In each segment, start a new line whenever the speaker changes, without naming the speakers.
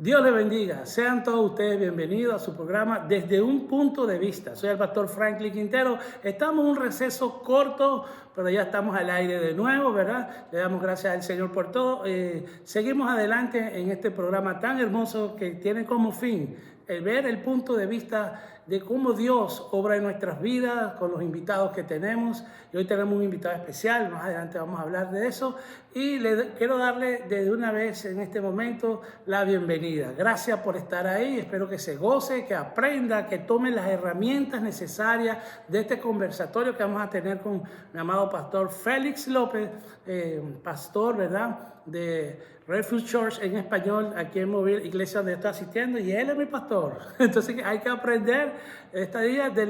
Dios les bendiga. Sean todos ustedes bienvenidos a su programa Desde un Punto de Vista. Soy el pastor Franklin Quintero. Estamos en un receso corto, pero ya estamos al aire de nuevo, ¿verdad? Le damos gracias al Señor por todo. Seguimos adelante en este programa tan hermoso que tiene como fin el ver el punto de vista de cómo Dios obra en nuestras vidas con los invitados que tenemos. Y hoy tenemos un invitado especial, más adelante vamos a hablar de eso. Y quiero darle desde una vez en este momento la bienvenida. Gracias por estar ahí, espero que se goce, que aprenda, que tome las herramientas necesarias de este conversatorio que vamos a tener con mi amado pastor Félix López, pastor, ¿verdad?, de Refuge Church en español, aquí en Mobile, iglesia donde estoy asistiendo, y él es mi pastor. Entonces hay que aprender esta día de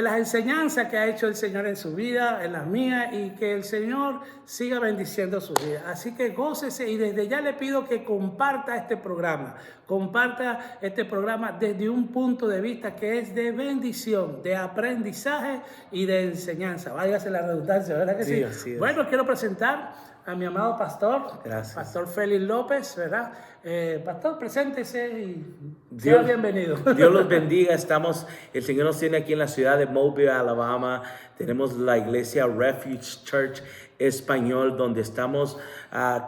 las enseñanzas que ha hecho el Señor en su vida, en las mías, y que el Señor siga bendiciendo su vida. Así que gócese, y desde ya le pido que comparta este programa desde un punto de vista que es de bendición, de aprendizaje y de enseñanza. Váyase la redundancia, ¿verdad que sí?
Así es.
Bueno, quiero presentar a mi amado pastor,
Gracias.
Pastor Félix López, ¿verdad? Pastor, preséntese y sea bienvenido.
Dios los bendiga. El Señor nos tiene aquí en la ciudad de Mobile, Alabama. Tenemos la iglesia Refuge Church Español, donde estamos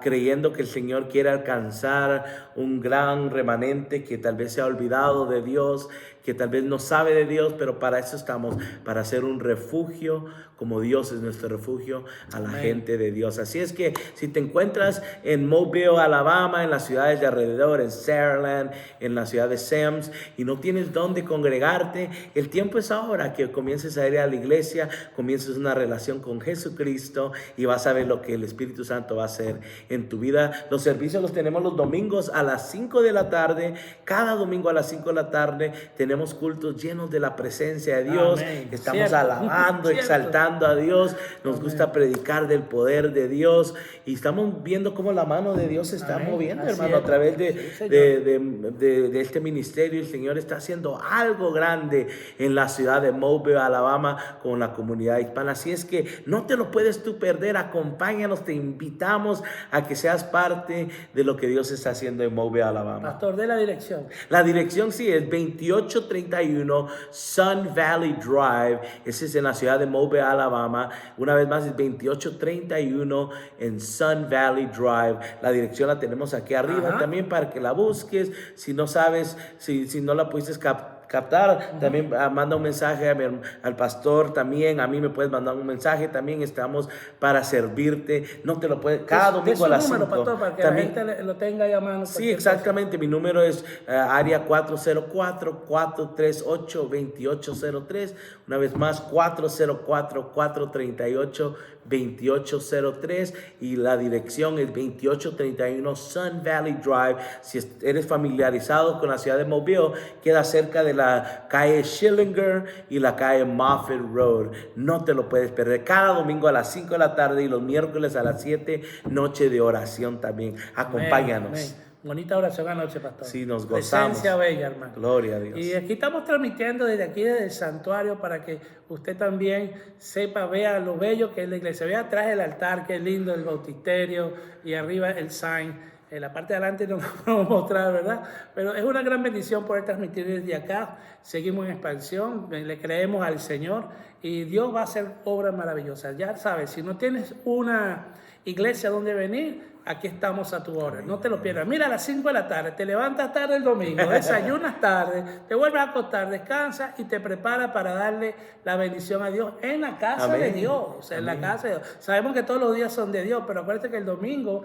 creyendo que el Señor quiere alcanzar un gran remanente que tal vez se ha olvidado de Dios, que tal vez no sabe de Dios, pero para eso estamos, para ser un refugio, como Dios es nuestro refugio, a la gente de Dios. Así es que si te encuentras en Mobile, Alabama, en las ciudades de alrededor, en Saraland, en la ciudad de Sam's, y no tienes dónde congregarte, el tiempo es ahora que comiences a ir a la iglesia, comiences una relación con Jesucristo y vas a ver lo que el Espíritu Santo va a hacer en tu vida. Los servicios los tenemos los domingos a las 5 de la tarde. Cada domingo a las 5 de la tarde tenemos cultos llenos de la presencia de Dios.
Amén.
Estamos
Cierto.
alabando,
Cierto.
exaltando a Dios. Nos
Amén.
gusta predicar del poder de Dios y estamos viendo cómo la mano de Dios se está
Amén.
moviendo,
Así
hermano,
es.
a través
Sí,
de este ministerio. El Señor está haciendo algo grande en la ciudad de Mobile, Alabama, con la comunidad hispana. Así es que no te lo puedes tú perder. Acompáñanos, te invitamos a que seas parte de lo que Dios está haciendo en Mobile, Alabama.
Pastor, de la dirección.
La dirección sí es 2831 Sun Valley Drive. Ese es en la ciudad de Mobile, Alabama. Una vez más es 2831 en Sun Valley Drive. La dirección la tenemos aquí arriba.
Ajá.
También para que la busques. Si no sabes, si no la pudiste captar, también manda un mensaje al pastor, también a mí me puedes mandar un mensaje, también estamos para servirte. No te lo puedes, cada domingo a las 5.
Pastor, para que
también,
la gente lo tenga llamando.
sí, exactamente, mi número es área 404-438-2803, una vez más 404-438-2803, y la dirección es 2831 Sun Valley Drive. Si eres familiarizado con la ciudad de Mobile, queda cerca de la calle Schillinger y la calle Moffett Road. No te lo puedes perder. Cada domingo a las 5 de la tarde y los miércoles a las 7, noche de oración también. Acompáñanos.
Amén. Bonita oración anoche, pastor.
Sí, nos gozamos.
Presencia bella, hermano.
Gloria a Dios.
Y aquí estamos transmitiendo desde aquí, desde el santuario, para que usted también sepa, vea lo bello que es la iglesia. Vea atrás el altar, qué lindo el bautisterio, y arriba el sign. En la parte de adelante no lo podemos mostrar, ¿verdad? Pero es una gran bendición poder transmitir desde acá. Seguimos en expansión, le creemos al Señor y Dios va a hacer obras maravillosas. Ya sabes, si no tienes una iglesia donde venir, aquí estamos a tu hora. No te lo pierdas. Mira, a las 5 de la tarde, te levantas tarde el domingo, desayunas tarde, te vuelves a acostar, descansas y te preparas para darle la bendición a Dios en la casa de Dios. O sea, en la casa de Dios. Sabemos que todos los días son de Dios, pero acuérdate que el domingo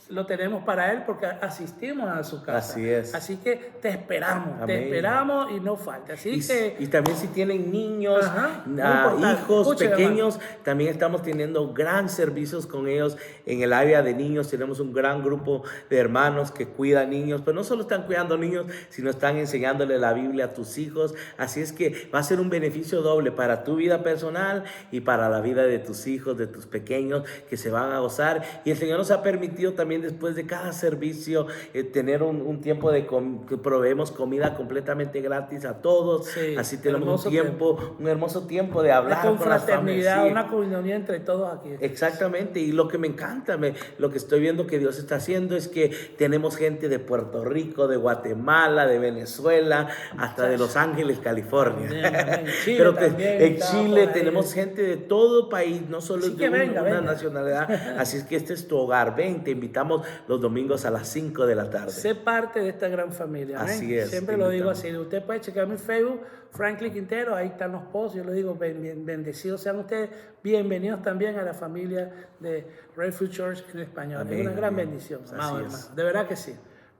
lo tenemos para Él porque asistimos a su casa.
Así es.
Así que te esperamos, y no falta. Y
también si tienen niños, hijos pequeños, también estamos teniendo gran servicios con ellos en el área de niños. Tenemos un gran grupo de hermanos que cuidan niños, pero no solo están cuidando niños, sino están enseñándole la Biblia a tus hijos. Así es que va a ser un beneficio doble para tu vida personal y para la vida de tus hijos, de tus pequeños, que se van a gozar. Y el Señor nos ha permitido también después de cada servicio tener un tiempo de que proveemos comida completamente gratis a todos.
Sí,
Así tenemos
hermoso
un hermoso tiempo de hablar
Una
con las familias.
confraternidad,
Sí.
una comunión entre todos aquí.
Exactamente, y lo que me encanta, lo que estoy viendo que Dios está haciendo es que tenemos gente de Puerto Rico, de Guatemala, de Venezuela, hasta de Los Ángeles, California.
Amén. Chile
Pero
también
en
estaba
Chile
por ahí.
tenemos gente de todo país, no solo
Así
de
que venga,
una
venga.
nacionalidad. Así es que este es tu hogar. Ven, te invitamos los domingos a las 5 de la tarde.
Sé parte de esta gran familia. Amén.
Así es,
Siempre
te
lo digo
invitamos.
así. Usted puede checar mi Facebook, Franklin Quintero, ahí están los posts. Yo le digo, bendecidos sean ustedes. Bienvenidos también a la familia de Refuge Church en español.
Amén,
Es una gran
amén.
bendición,
Así
amado
es.
hermano. De verdad que sí.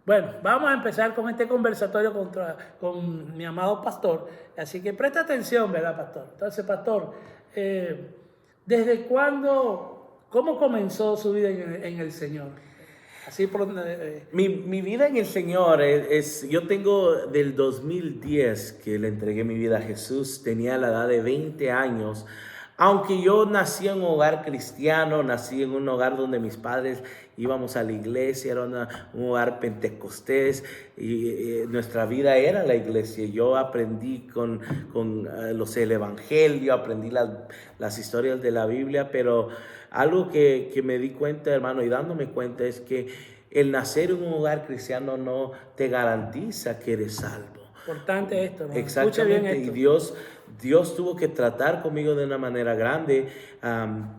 Bueno, vamos a empezar con este conversatorio con mi amado pastor. Así que presta atención, ¿verdad, pastor? Entonces, pastor, ¿desde cuándo, cómo comenzó su vida en el Señor? Así por
Mi vida en el Señor yo tengo del 2010 que le entregué mi vida a Jesús, tenía la edad de 20 años, aunque yo nací en un hogar cristiano, nací en un hogar donde mis padres íbamos a la iglesia, era un hogar pentecostés y nuestra vida era la iglesia. Yo aprendí el evangelio, aprendí las historias de la Biblia, pero algo que me di cuenta, hermano, y dándome cuenta es que el nacer en un hogar cristiano no te garantiza que eres salvo.
Importante esto, ¿no? Escuche
Exactamente,
bien
y
esto.
Dios tuvo que tratar conmigo de una manera grande,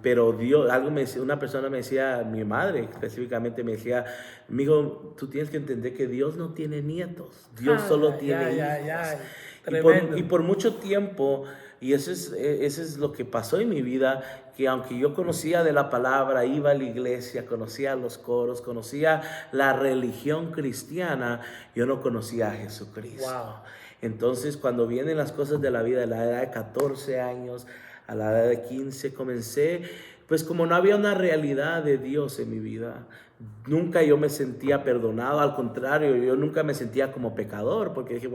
pero una persona me decía, mi madre específicamente me decía, amigo, tú tienes que entender que Dios no tiene nietos, Dios solo tiene hijos. Y por mucho tiempo, y eso es lo que pasó en mi vida, que aunque yo conocía de la palabra, iba a la iglesia, conocía los coros, conocía la religión cristiana, yo no conocía a Jesucristo.
Wow.
Entonces, cuando vienen las cosas de la vida, a la edad de 14 años, a la edad de 15, comencé, pues como no había una realidad de Dios en mi vida, nunca yo me sentía perdonado, al contrario, yo nunca me sentía como pecador, porque dije,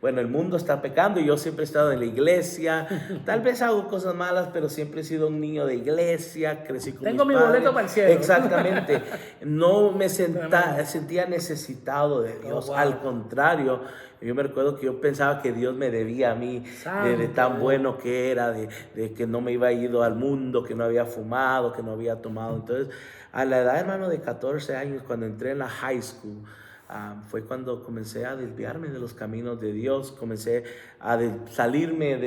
bueno, el mundo está pecando y yo siempre he estado en la iglesia, tal vez hago cosas malas, pero siempre he sido un niño de iglesia, crecí con
Tengo
mis
mi
padres.
boleto para el cielo.
Exactamente, no me sentía necesitado de Dios,
wow.
al contrario, yo me recuerdo que yo pensaba que Dios me debía a mí, de tan bueno que era, de que no me iba ido al mundo, que no había fumado, que no había tomado. Entonces, a la edad, hermano, de 14 años, cuando entré en la high school, fue cuando comencé a desviarme de los caminos de Dios, comencé a salirme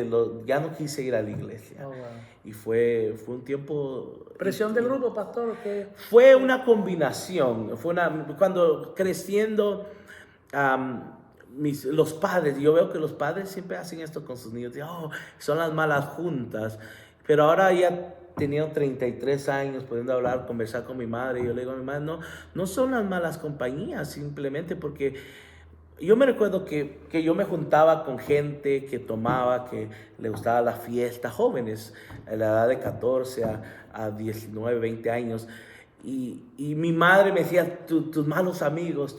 ya no quise ir a la iglesia.
Oh, wow.
Y fue un tiempo...
¿Presión del grupo, pastor? ¿Qué?
Fue una combinación, cuando creciendo... los padres, yo veo que los padres siempre hacen esto con sus niños, son las malas juntas, pero ahora ya teniendo 33 años, pudiendo hablar, conversar con mi madre, yo le digo a mi madre, no son las malas compañías, simplemente porque yo me recuerdo que yo me juntaba con gente que tomaba, que le gustaba la fiesta, jóvenes, a la edad de 14 a 19, 20 años, y mi madre me decía, tus malos amigos,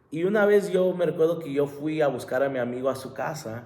y una vez yo me recuerdo que yo fui a buscar a mi amigo a su casa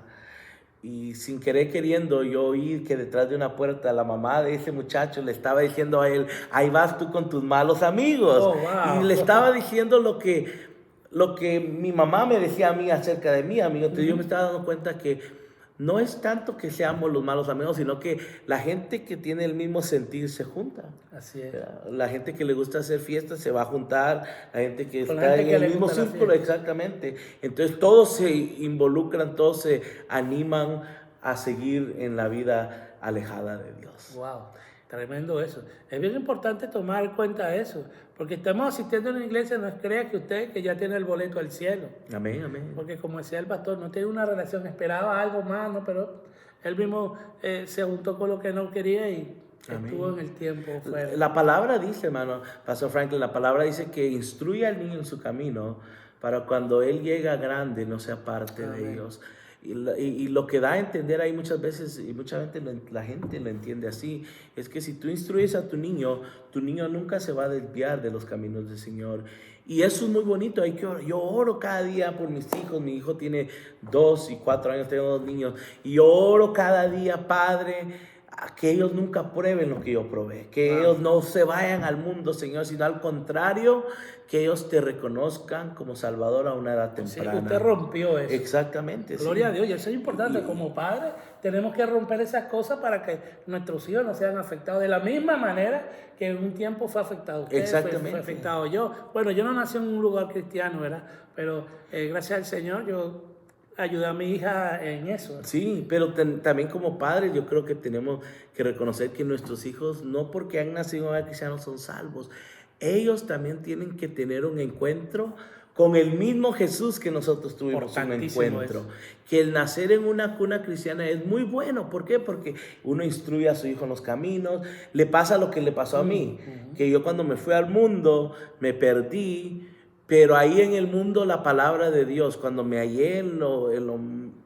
y sin querer queriendo yo oí que detrás de una puerta la mamá de ese muchacho le estaba diciendo a él, ahí vas tú con tus malos amigos.
Oh, wow.
Y le estaba diciendo lo que mi mamá me decía a mí acerca de mí, amigo. Entonces yo me estaba dando cuenta que no es tanto que seamos los malos amigos, sino que la gente que tiene el mismo sentir se junta.
Así es.
La gente que le gusta hacer fiestas se va a juntar, la gente que
Con la
está
gente
en
que
el
le
mismo
gusta la
círculo,
fiesta.
exactamente. Entonces todos se involucran, todos se animan a seguir en la vida alejada de Dios.
Wow, tremendo eso. Es bien importante tomar en cuenta eso, porque estamos asistiendo a una iglesia, no crea que usted que ya tiene el boleto al cielo.
Amén, amén.
Porque como decía el pastor, no tiene una relación, esperaba algo más, ¿no? Pero él mismo se juntó con lo que no quería y estuvo en el tiempo fuera.
La palabra dice, hermano, Pastor Franklin, la palabra dice que instruye al niño en su camino para cuando él llega grande no sea parte de ellos. Y lo que da a entender ahí muchas veces, y mucha gente la gente lo entiende así, es que si tú instruyes a tu niño nunca se va a desviar de los caminos del Señor. Y eso es muy bonito. Yo oro cada día por mis hijos. Mi hijo tiene 2 y 4 años, tengo 2 niños. Y yo oro cada día, Padre, a que ellos nunca prueben lo que yo probé, que ellos no se vayan al mundo, Señor, sino al contrario, que ellos te reconozcan como Salvador a una edad
Sí,
temprana.
usted rompió eso.
Exactamente.
Gloria
sí.
a Dios, y eso es importante. Como padres tenemos que romper esas cosas para que nuestros hijos no sean afectados de la misma manera que en un tiempo fue afectado usted,
Exactamente.
fue afectado yo. Bueno, yo no nací en un lugar cristiano, ¿verdad? Pero gracias al Señor yo ayudé a mi hija en eso.
Sí, pero también como padres yo creo que tenemos que reconocer que nuestros hijos no porque han nacido en hogar cristiano son salvos. Ellos también tienen que tener un encuentro con el mismo Jesús que nosotros tuvimos un encuentro.
Eso.
Que el nacer en una cuna cristiana es muy bueno. ¿Por qué? Porque uno instruye a su hijo en los caminos. Le pasa lo que le pasó a mí. Que yo cuando me fui al mundo me perdí. Pero ahí en el mundo la palabra de Dios, cuando me hallé en lo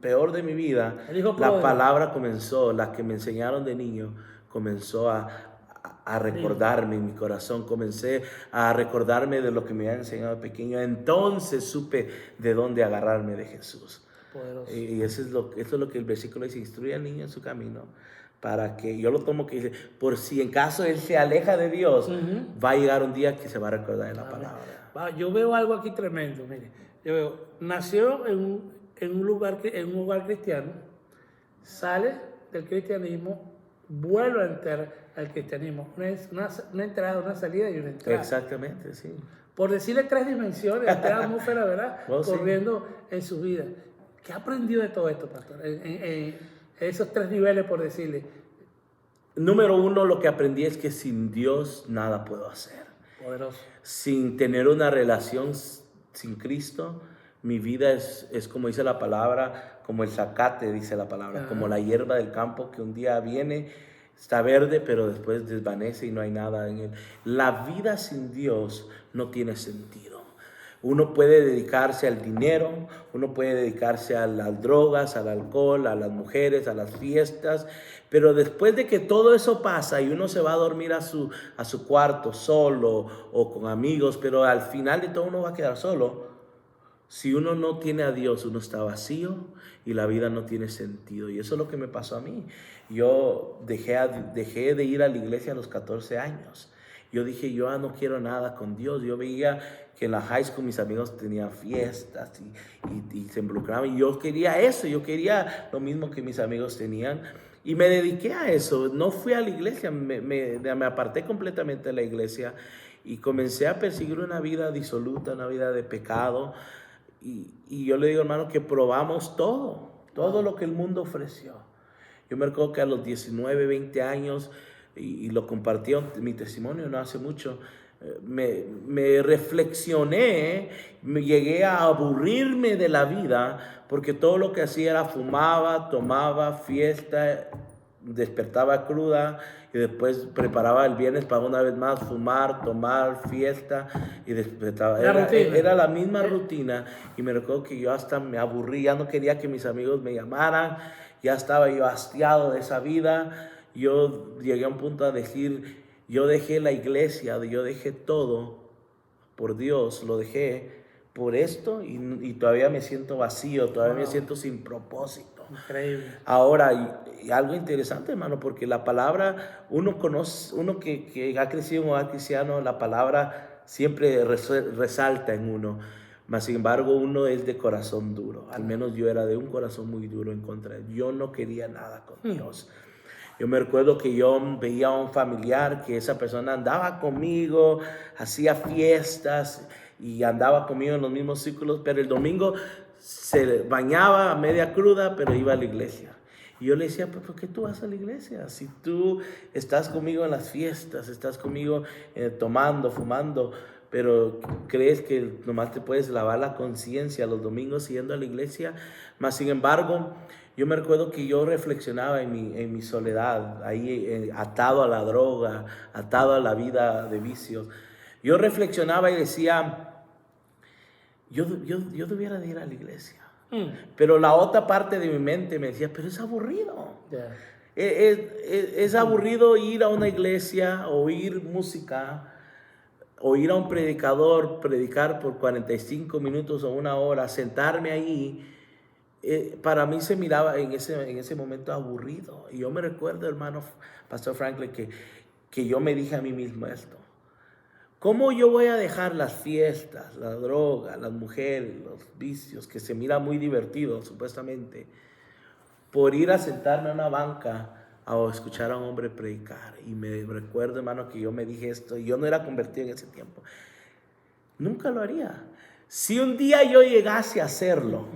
peor de mi vida, la palabra comenzó, la que me enseñaron de niño, comenzó a recordarme en mi corazón. Comencé a recordarme de lo que me habían enseñado de pequeño. Entonces supe de dónde agarrarme de Jesús.
Poderoso.
Y eso es lo que el versículo dice: instruye al niño en su camino, para que, yo lo tomo que dice, por si en caso él se aleja de Dios, va a llegar un día que se va a recordar de la palabra.
Yo veo algo aquí tremendo, mire. Yo veo, nació en un hogar cristiano, sale del cristianismo, vuelve a entrar al cristianismo. Una entrada, una salida y una entrada.
Exactamente, sí.
Por decirle 3 dimensiones, esta atmósfera, ¿verdad? Corriendo en su vida. ¿Qué aprendió de todo esto, pastor? En esos 3 niveles, por decirle.
Número 1, lo que aprendí es que sin Dios nada puedo hacer.
Poderoso.
Sin tener una relación sin Cristo, mi vida es como dice la palabra, como el zacate, dice la palabra, como la hierba del campo que un día viene, está verde, pero después desvanece y no hay nada en él. La vida sin Dios no tiene sentido. Uno puede dedicarse al dinero, uno puede dedicarse a las drogas, al alcohol, a las mujeres, a las fiestas, pero después de que todo eso pasa y uno se va a dormir a su cuarto solo o con amigos, pero al final de todo uno va a quedar solo. Si uno no tiene a Dios, uno está vacío y la vida no tiene sentido. Y eso es lo que me pasó a mí. Yo dejé de ir a la iglesia a los 14 años. Yo dije, yo no quiero nada con Dios. Yo veía que en la high school mis amigos tenían fiestas y se involucraban. Y yo quería eso, yo quería lo mismo que mis amigos tenían. Y me dediqué a eso. No fui a la iglesia, me aparté completamente de la iglesia y comencé a perseguir una vida disoluta, una vida de pecado. Y yo le digo, hermano, que probamos todo lo que el mundo ofreció. Yo me recuerdo que a los 19, 20 años, y lo compartí en mi testimonio no hace mucho, me reflexioné, me llegué a aburrirme de la vida, porque todo lo que hacía era fumaba, tomaba, fiesta, despertaba cruda y después preparaba el viernes para una vez más fumar, tomar, fiesta y despertaba. Era la misma rutina y me recuerdo que yo hasta me aburrí, ya no quería que mis amigos me llamaran, ya estaba yo hastiado de esa vida. Yo llegué a un punto a decir, yo dejé la iglesia, yo dejé todo por Dios, lo dejé por esto y todavía me siento vacío, todavía me siento sin propósito.
Increíble.
Ahora, y algo interesante, hermano, porque la palabra, uno conoce, uno que ha crecido en un hogar cristiano, la palabra siempre resalta en uno. Mas, sin embargo, uno es de corazón duro. Al menos yo era de un corazón muy duro en contra de Dios. Yo no quería nada con Dios. Yo me recuerdo que yo veía a un familiar que esa persona andaba conmigo, hacía fiestas y andaba conmigo en los mismos círculos, pero el domingo se bañaba a media cruda, pero iba a la iglesia. Y yo le decía, ¿por qué tú vas a la iglesia? Si tú estás conmigo en las fiestas, estás conmigo tomando, fumando, pero crees que nomás te puedes lavar la conciencia los domingos yendo a la iglesia. Mas, sin embargo, yo me recuerdo que yo reflexionaba en mi soledad, ahí atado a la droga, atado a la vida de vicios. Yo reflexionaba y decía, yo debiera de ir a la iglesia. Pero la otra parte de mi mente me decía, pero es aburrido.
Yeah.
Es aburrido ir a una iglesia, oír música, oír a un predicador predicar por 45 minutos o 1 hora, sentarme ahí para mí se miraba en ese momento aburrido. Y yo me recuerdo, hermano Pastor Franklin, que yo me dije a mí mismo esto. ¿Cómo yo voy a dejar las fiestas, la droga, las mujeres, los vicios, que se mira muy divertido supuestamente, por ir a sentarme a una banca a escuchar a un hombre predicar? Y me recuerdo, hermano, que yo me dije esto, y yo no era convertido en ese tiempo. Nunca lo haría. Si un día yo llegase a hacerlo,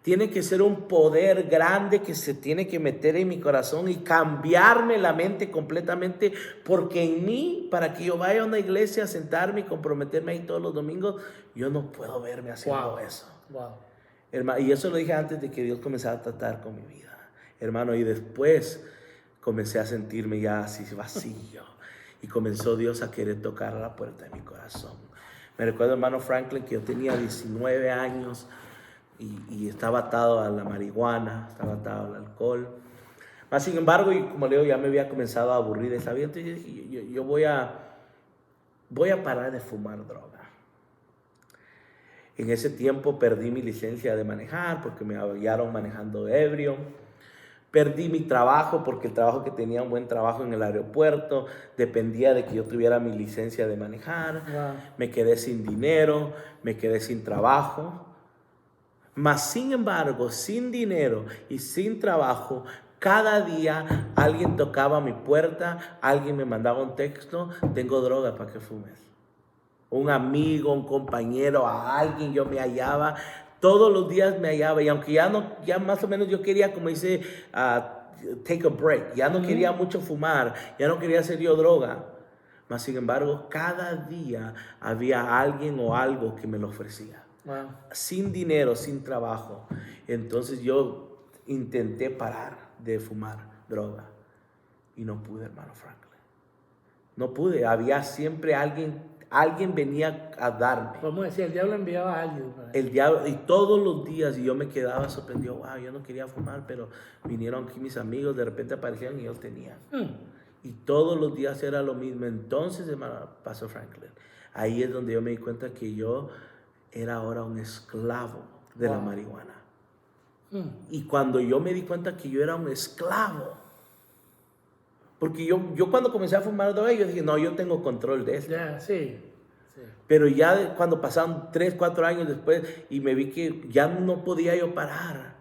tiene que ser un poder grande que se tiene que meter en mi corazón y cambiarme la mente completamente, porque en mí, para que yo vaya a una iglesia a sentarme y comprometerme ahí todos los domingos, yo no puedo verme haciendo eso. Hermano, y eso lo dije antes de que Dios comenzara a tratar con mi vida, hermano, y después comencé a sentirme ya así vacío y comenzó Dios a querer tocar a la puerta de mi corazón. Me recuerdo, hermano Franklin, que yo tenía 19 años y estaba atado a la marihuana, estaba atado al alcohol. Mas, sin embargo, y como le digo, ya me había comenzado a aburrir esa vida. Entonces yo dije, yo voy a parar de fumar droga. En ese tiempo perdí mi licencia de manejar porque me hallaron manejando ebrio. Perdí mi trabajo porque el trabajo que tenía, un buen trabajo en el aeropuerto, dependía de que yo tuviera mi licencia de manejar. Me quedé sin dinero, me quedé sin trabajo. Mas, sin embargo, sin dinero y sin trabajo, cada día alguien tocaba mi puerta, alguien me mandaba un texto: tengo droga para que fumes. Un amigo, un compañero, a alguien yo me hallaba. Todos los días me hallaba, y aunque ya más o menos yo quería, como dice, take a break, ya no quería mucho fumar, ya no quería hacer yo droga. Mas, sin embargo, cada día había alguien o algo que me lo ofrecía. Sin dinero, sin trabajo. Entonces yo intenté parar de fumar droga y no pude, hermano Franklin. No pude. Había siempre alguien venía a darme.
Vamos a decir, el diablo enviaba a alguien.
El diablo, y todos los días, y yo me quedaba sorprendido. Wow, yo no quería fumar, pero vinieron aquí mis amigos, de repente aparecían y ellos tenían. Y todos los días era lo mismo. Entonces, hermano Pastor Franklin, ahí es donde yo me di cuenta que yo era ahora un esclavo de la marihuana. Y cuando yo me di cuenta que yo era un esclavo, porque yo cuando comencé a fumar droga, yo dije, no, yo tengo control de esto.
Sí.
Pero ya cuando pasaron 3, 4 años después, y me vi que ya no podía yo parar.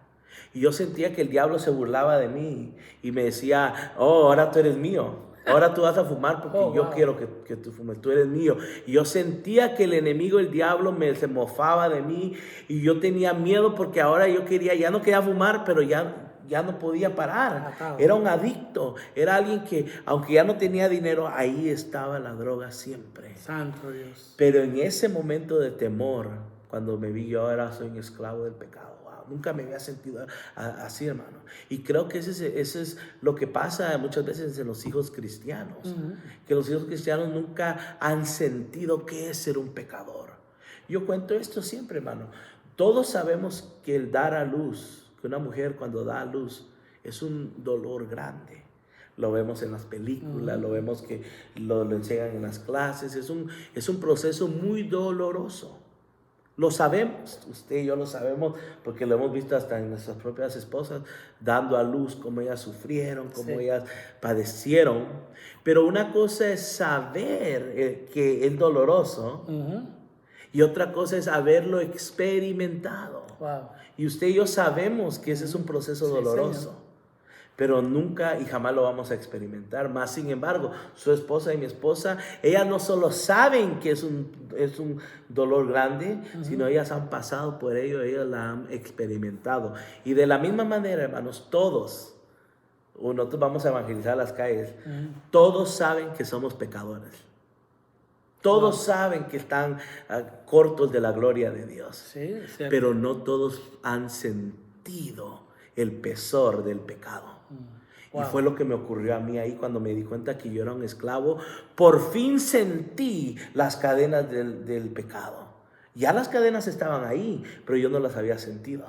Y yo sentía que el diablo se burlaba de mí y me decía: oh, ahora tú eres mío. Ahora tú vas a fumar porque yo quiero que tú fumes, tú eres mío. Y yo sentía que el enemigo, el diablo, se mofaba de mí, y yo tenía miedo porque ahora ya no quería fumar, pero ya no podía parar. Era un adicto, era alguien que, aunque ya no tenía dinero, ahí estaba la droga siempre.
Santo Dios.
Pero en ese momento de temor, cuando me vi, yo ahora soy un esclavo del pecado. Nunca me había sentido así, hermano. Y creo que ese es lo que pasa muchas veces en los hijos cristianos. Que los hijos cristianos nunca han sentido qué es ser un pecador. Yo cuento esto siempre, hermano. Todos sabemos que el dar a luz, que una mujer cuando da a luz, es un dolor grande. Lo vemos en las películas, lo vemos que lo enseñan en las clases. Es un proceso muy doloroso. Lo sabemos, usted y yo lo sabemos, porque lo hemos visto hasta en nuestras propias esposas, dando a luz, cómo ellas sufrieron, cómo ellas padecieron. Pero una cosa es saber que es doloroso, y otra cosa es haberlo experimentado. Y usted y yo sabemos que ese es un proceso doloroso. Señor. Pero nunca y jamás lo vamos a experimentar. Más sin embargo, su esposa y mi esposa, ellas no solo saben que es un dolor grande, sino ellas han pasado por ello, ellas la han experimentado. Y de la misma manera, hermanos, todos, nosotros vamos a evangelizar las calles, todos saben que somos pecadores. Todos saben que están cortos de la gloria de Dios. Pero no todos han sentido el pesar del pecado. Y fue lo que me ocurrió a mí ahí cuando me di cuenta que yo era un esclavo. Por fin sentí las cadenas del pecado. Ya las cadenas estaban ahí, pero yo no las había sentido.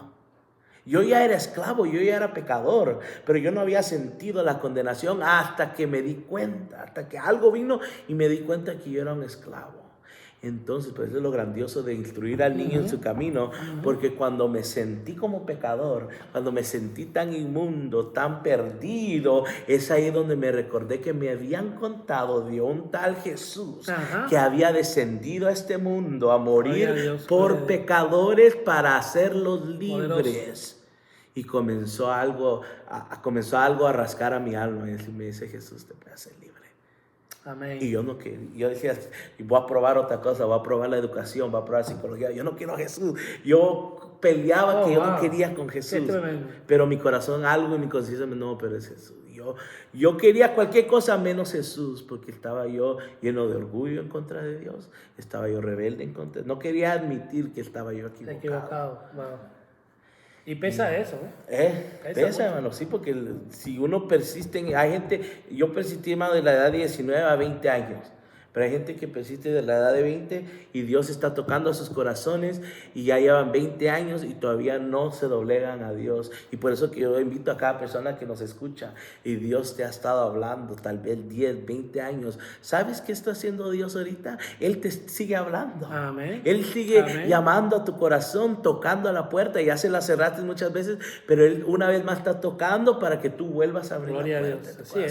Yo ya era esclavo, yo ya era pecador, pero yo no había sentido la condenación hasta que me di cuenta, hasta que algo vino y me di cuenta que yo era un esclavo. Entonces, pues eso es lo grandioso de instruir al niño en su camino, porque cuando me sentí como pecador, cuando me sentí tan inmundo, tan perdido, es ahí donde me recordé que me habían contado de un tal Jesús que había descendido a este mundo a morir por pecadores para hacerlos libres. Y comenzó algo a rascar a mi alma y me dice, Jesús te puede hacer libre.
Amén.
Y yo no quería, yo decía, voy a probar otra cosa, voy a probar la educación, voy a probar psicología, yo no quiero a Jesús. Yo peleaba que yo no quería con Jesús, pero mi corazón, algo en mi conciencia, no, pero es Jesús. Yo quería cualquier cosa menos Jesús, porque estaba yo lleno de orgullo en contra de Dios, estaba yo rebelde en contra, no quería admitir que estaba yo equivocado.
Wow. Y pesa eso, ¿eh?
Pesa, hermano, sí, porque si uno persiste, hay gente, yo persistí, hermano, de la edad de 19 a 20 años, pero hay gente que persiste de la edad de 20 y Dios está tocando a sus corazones y ya llevan 20 años y todavía no se doblegan a Dios. Y por eso que yo invito a cada persona que nos escucha y Dios te ha estado hablando tal vez 10, 20 años. ¿Sabes qué está haciendo Dios ahorita? Él te sigue hablando.
Amén.
Él sigue llamando a tu corazón, tocando a la puerta. Ya se la cerraste muchas veces, pero Él una vez más está tocando para que tú vuelvas a abrir la puerta de tu corazón.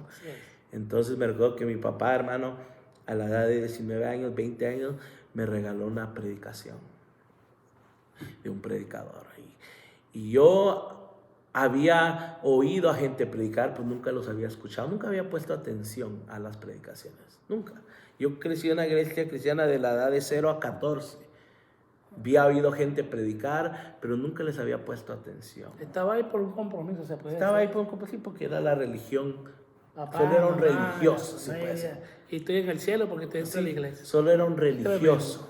Así es. Entonces me recuerdo que mi papá, hermano, a la edad de 19 años, 20 años, me regaló una predicación de un predicador. Y yo había oído a gente predicar, pero nunca los había escuchado, nunca había puesto atención a las predicaciones, nunca. Yo crecí en una iglesia cristiana de la edad de 0 a 14. Había oído gente predicar, pero nunca les había puesto atención.
Estaba ahí por un compromiso, se puede
Estaba
decir.
ahí por un compromiso porque era la religión. Solo era un religioso, sí, pues.
Y estoy en el cielo porque estoy en la iglesia.
Solo era un religioso.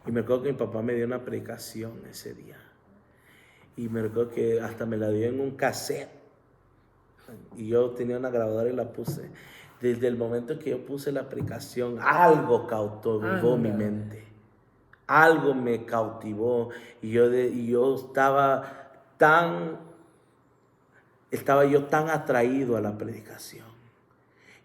Y me acuerdo que mi papá me dio una predicación ese día. Y me recuerdo que hasta me la dio en un cassette. Y yo tenía una grabadora y la puse. Desde el momento que yo puse la predicación, algo cautivó mi mente. Algo me cautivó. Y yo estaba yo tan atraído a la predicación.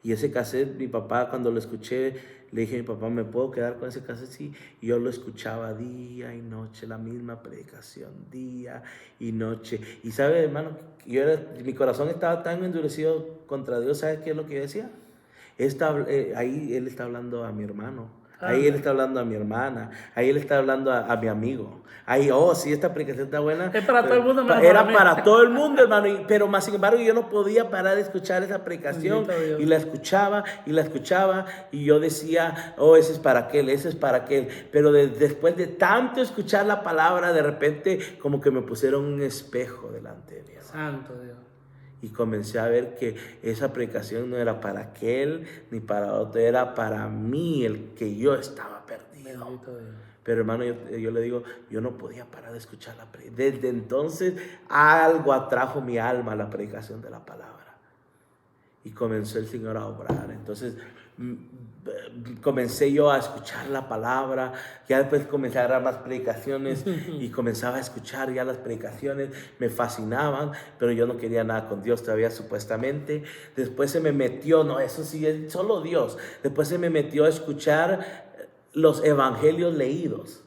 Y ese cassette, mi papá, cuando lo escuché, le dije a mi papá, ¿me puedo quedar con ese cassette? Sí. Y yo lo escuchaba día y noche, la misma predicación, día y noche. Y sabe, hermano, mi corazón estaba tan endurecido contra Dios. ¿Sabes qué es lo que yo decía? Ahí él está hablando a mi hermano. Ahí él está hablando a mi hermana. Ahí él está hablando a mi amigo. Ahí, sí, esta predicación está buena.
Es para todo el mundo.
Era para todo el mundo, hermano. Pero más sin embargo, yo no podía parar de escuchar esa predicación. Y la escuchaba, y la escuchaba. Y yo decía, ese es para aquel, ese es para aquel. Pero después de tanto escuchar la palabra, de repente, como que me pusieron un espejo delante de mí, hermano.
Santo Dios.
Y comencé a ver que esa predicación no era para aquel ni para otro, era para mí, el que yo estaba perdido. Pero hermano, yo le digo, yo no podía parar de escuchar la predicación. Desde entonces algo atrajo mi alma a la predicación de la palabra. Y comenzó el Señor a obrar. Entonces comencé yo a escuchar la palabra, ya después comencé a agarrar más predicaciones y comenzaba a escuchar ya las predicaciones, me fascinaban, pero yo no quería nada con Dios todavía supuestamente. Después se me metió, no, eso sí es solo Dios, después se me metió a escuchar los evangelios leídos.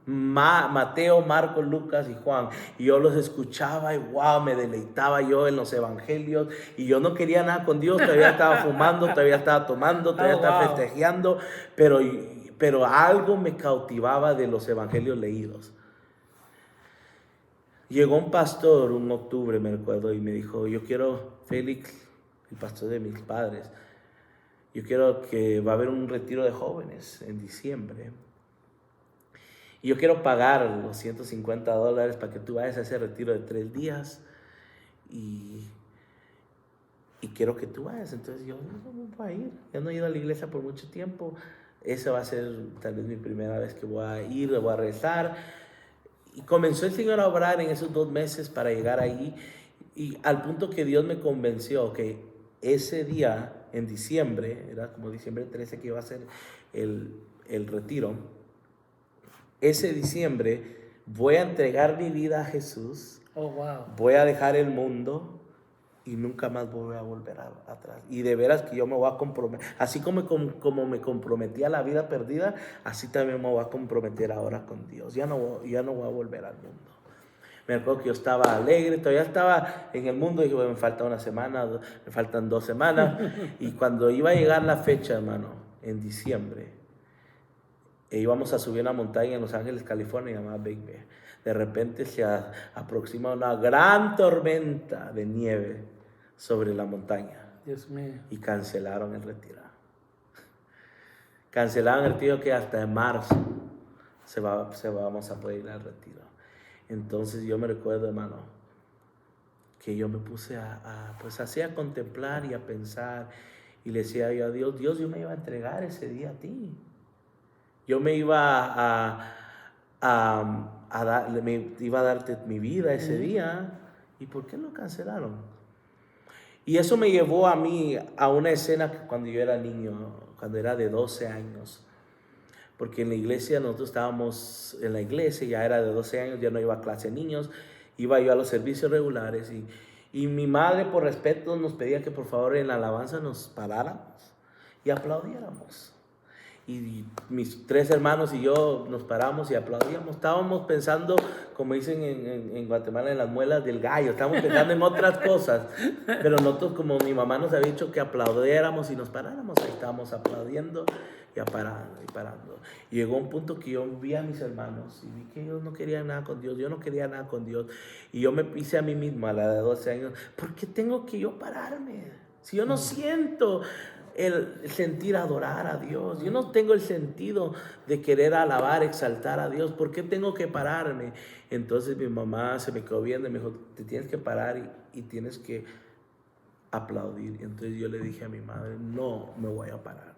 Mateo, Marcos, Lucas y Juan, y yo los escuchaba y wow, me deleitaba yo en los evangelios y yo no quería nada con Dios, todavía estaba fumando, todavía estaba tomando, todavía estaba festejeando, pero algo me cautivaba de los evangelios leídos. Llegó un pastor un octubre, me recuerdo, y me dijo, yo quiero, Félix, el pastor de mis padres, yo quiero que va a haber un retiro de jóvenes en diciembre. Y yo quiero pagar los $150 para que tú vayas a ese retiro de 3 días. Y quiero que tú vayas. Entonces yo no voy a ir. Yo no he ido a la iglesia por mucho tiempo. Esa va a ser tal vez mi primera vez que voy a ir, voy a rezar. Y comenzó el Señor a obrar en esos 2 meses para llegar ahí. Y al punto que Dios me convenció que ese día, en diciembre, era como diciembre 13 que iba a ser el retiro. Ese diciembre voy a entregar mi vida a Jesús.
Wow.
Voy a dejar el mundo y nunca más voy a volver atrás. Y de veras que yo me voy a comprometer, así como me comprometí a la vida perdida, así también me voy a comprometer ahora con Dios. Ya no voy a volver al mundo. Me acuerdo que yo estaba alegre, todavía estaba en el mundo, y dije, bueno, me falta una semana, me faltan 2 semanas. Y cuando iba a llegar la fecha, hermano, en diciembre, íbamos a subir una montaña en Los Ángeles, California, llamada Big Bear. De repente se aproxima una gran tormenta de nieve sobre la montaña.
Dios mío.
Y cancelaron el retiro. Cancelaron el retiro que hasta en marzo vamos a poder ir al retiro. Entonces yo me recuerdo, hermano, que yo me puse pues así a contemplar y a pensar. Y le decía yo a Dios, Dios, yo me iba a entregar ese día a ti. Yo me iba me iba a darte mi vida ese día. ¿Y por qué lo cancelaron? Y eso me llevó a mí a una escena que cuando yo era niño, cuando era de 12 años. Porque en la iglesia, nosotros estábamos en la iglesia, ya era de 12 años, ya no iba a clase de niños, iba yo a los servicios regulares. Y mi madre, por respeto, nos pedía que por favor en la alabanza nos paráramos y aplaudiéramos. Y mis 3 hermanos y yo nos paramos y aplaudíamos. Estábamos pensando, como dicen en Guatemala, en las muelas del gallo. Estábamos pensando en otras cosas. Pero nosotros, como mi mamá nos había dicho que aplaudiéramos y nos paráramos, ahí estábamos aplaudiendo y parando. Y llegó un punto que yo vi a mis hermanos y vi que ellos no querían nada con Dios. Yo no quería nada con Dios. Y yo me hice a mí mismo a la de 12 años, ¿por qué tengo que yo pararme? Si yo no siento el sentir adorar a Dios, yo no tengo el sentido de querer alabar, exaltar a Dios, ¿por qué tengo que pararme? Entonces mi mamá se me quedó viendo y me dijo, te tienes que parar y tienes que aplaudir. Y entonces yo le dije a mi madre, no me voy a parar.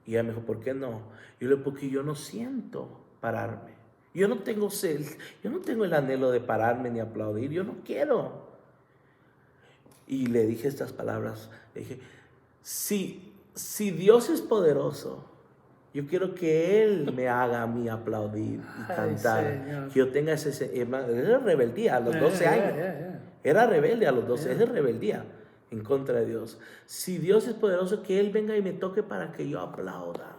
Y ella me dijo, ¿por qué no? Y yo le dije, porque yo no siento pararme. Yo no tengo el anhelo de pararme ni aplaudir, yo no quiero. Y le dije estas palabras, le dije, si Dios es poderoso, yo quiero que Él me haga a mí aplaudir y cantar.
Señor.
Que yo tenga era rebeldía a los 12 años. Era rebelde a los 12, es rebeldía en contra de Dios. Si Dios es poderoso, que Él venga y me toque para que yo aplauda.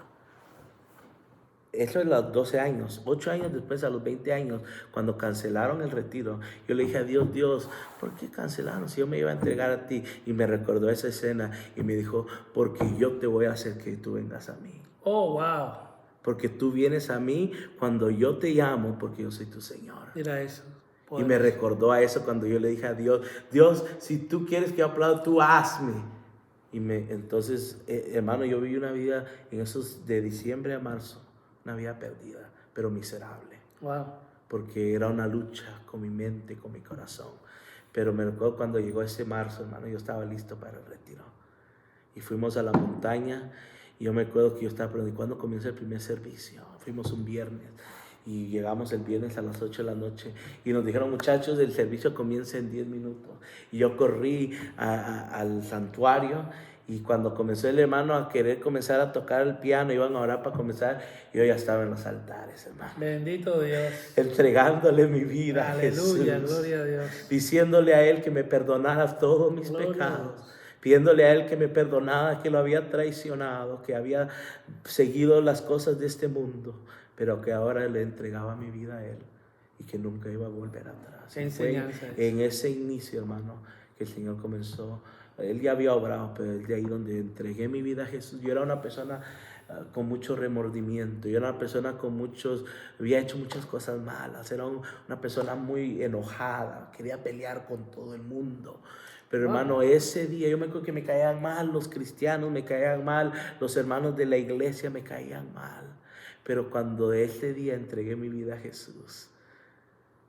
Eso es a los 12 años. 8 años después, a los 20 años, cuando cancelaron el retiro, yo le dije a Dios, Dios, ¿por qué cancelaron? Si yo me iba a entregar a ti. Y me recordó esa escena y me dijo, porque yo te voy a hacer que tú vengas a mí.
Oh, wow.
Porque tú vienes a mí cuando yo te llamo, porque yo soy tu Señor.
Mira eso.
Y me recordó a eso cuando yo le dije a Dios, Dios, si tú quieres que yo aplaude, tú hazme. Entonces, hermano, yo viví una vida en esos de diciembre a marzo. Una vida perdida, pero miserable.
Wow.
Porque era una lucha con mi mente, con mi corazón. Pero me recuerdo cuando llegó ese marzo, hermano, yo estaba listo para el retiro. Y fuimos a la montaña. Y yo me acuerdo que yo estaba preguntando, ¿cuándo comienza el primer servicio? Fuimos un viernes. Y llegamos el viernes a las 8 de la noche. Y nos dijeron, muchachos, el servicio comienza en 10 minutos. Y yo corrí al santuario. Y cuando comenzó el hermano a querer comenzar a tocar el piano, iban a orar para comenzar, yo ya estaba en los altares, hermano.
Bendito Dios.
Entregándole mi vida a
Aleluya,
Jesús.
gloria a Dios.
Diciéndole a Él que me perdonara todos mis pecados. Pidiéndole a Él que me perdonara, que lo había traicionado, que había seguido las cosas de este mundo, pero que ahora le entregaba mi vida a Él y que nunca iba a volver atrás. En ese inicio, hermano, que el Señor comenzó. Él ya había obrado, pero de ahí donde entregué mi vida a Jesús, yo era una persona con mucho remordimiento, yo era una persona había hecho muchas cosas malas, era una persona muy enojada, quería pelear con todo el mundo. Pero hermano, ese día yo me acuerdo que me caían mal los cristianos, me caían mal los hermanos de la iglesia, me caían mal. Pero cuando ese día entregué mi vida a Jesús,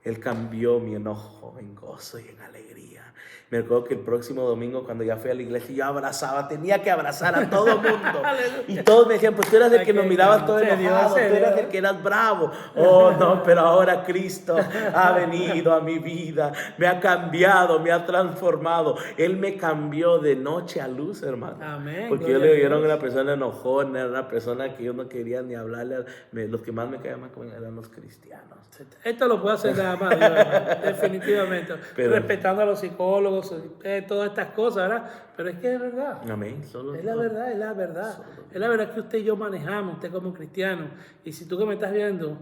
Él cambió mi enojo en gozo y en alegría. Me acuerdo que el próximo domingo, cuando ya fui a la iglesia, yo tenía que abrazar a todo el mundo. Y todos me decían, pues tú eras el que nos miraba todo enojado, tú eras el que eras bravo. Oh, no, pero ahora Cristo ha venido a mi vida, me ha cambiado, me ha transformado. Él me cambió de noche a luz, hermano.
Amén.
Porque yo le vieron una persona enojona, era una persona que yo no quería ni hablarle. Los que más me caían mal eran los cristianos.
Esto lo puede hacer ama a Dios, hermano, definitivamente.
Pero-
Respetando a los psicólogos, todas estas cosas, ¿verdad? Pero es que es verdad.
Amén. Solo
Es la verdad, es la verdad. Es la verdad que usted y yo manejamos, usted como cristiano. Y si tú que me estás viendo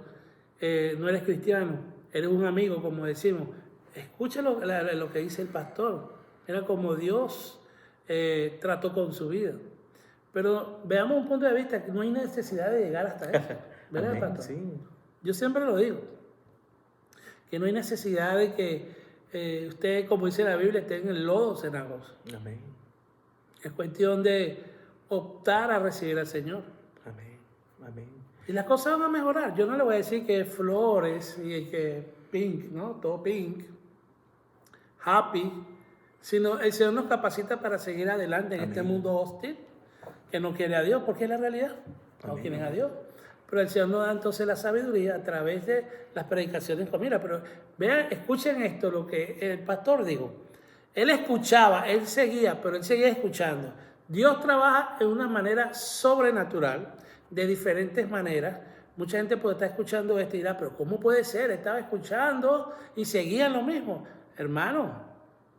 no eres cristiano, eres un amigo, como decimos, escucha lo que dice el pastor. Era como Dios trató con su vida. Pero veamos un punto de vista que no hay necesidad de llegar hasta eso. ¿Verdad,
Amén,
pastor?
sí.
Yo siempre lo digo, que no hay necesidad de que usted, como dice la Biblia, esté en el lodo cenagoso.
Amén.
Es cuestión de optar a recibir al Señor.
Amén. Amén.
Y las cosas van a mejorar. Yo no le voy a decir que flores y que pink, ¿no? Todo pink, happy, sino el Señor nos capacita para seguir adelante en este mundo hostil que no quiere a Dios, porque es la realidad. No
Amén.
quieren a Dios. Pero el Señor nos da entonces la sabiduría a través de las predicaciones. Mira, pero vean, escuchen esto, lo que el pastor dijo. Él escuchaba, él seguía, pero él seguía escuchando. Dios trabaja de una manera sobrenatural, de diferentes maneras. Mucha gente puede estar escuchando esto y dirá, pero ¿cómo puede ser? Estaba escuchando y seguía lo mismo. Hermano,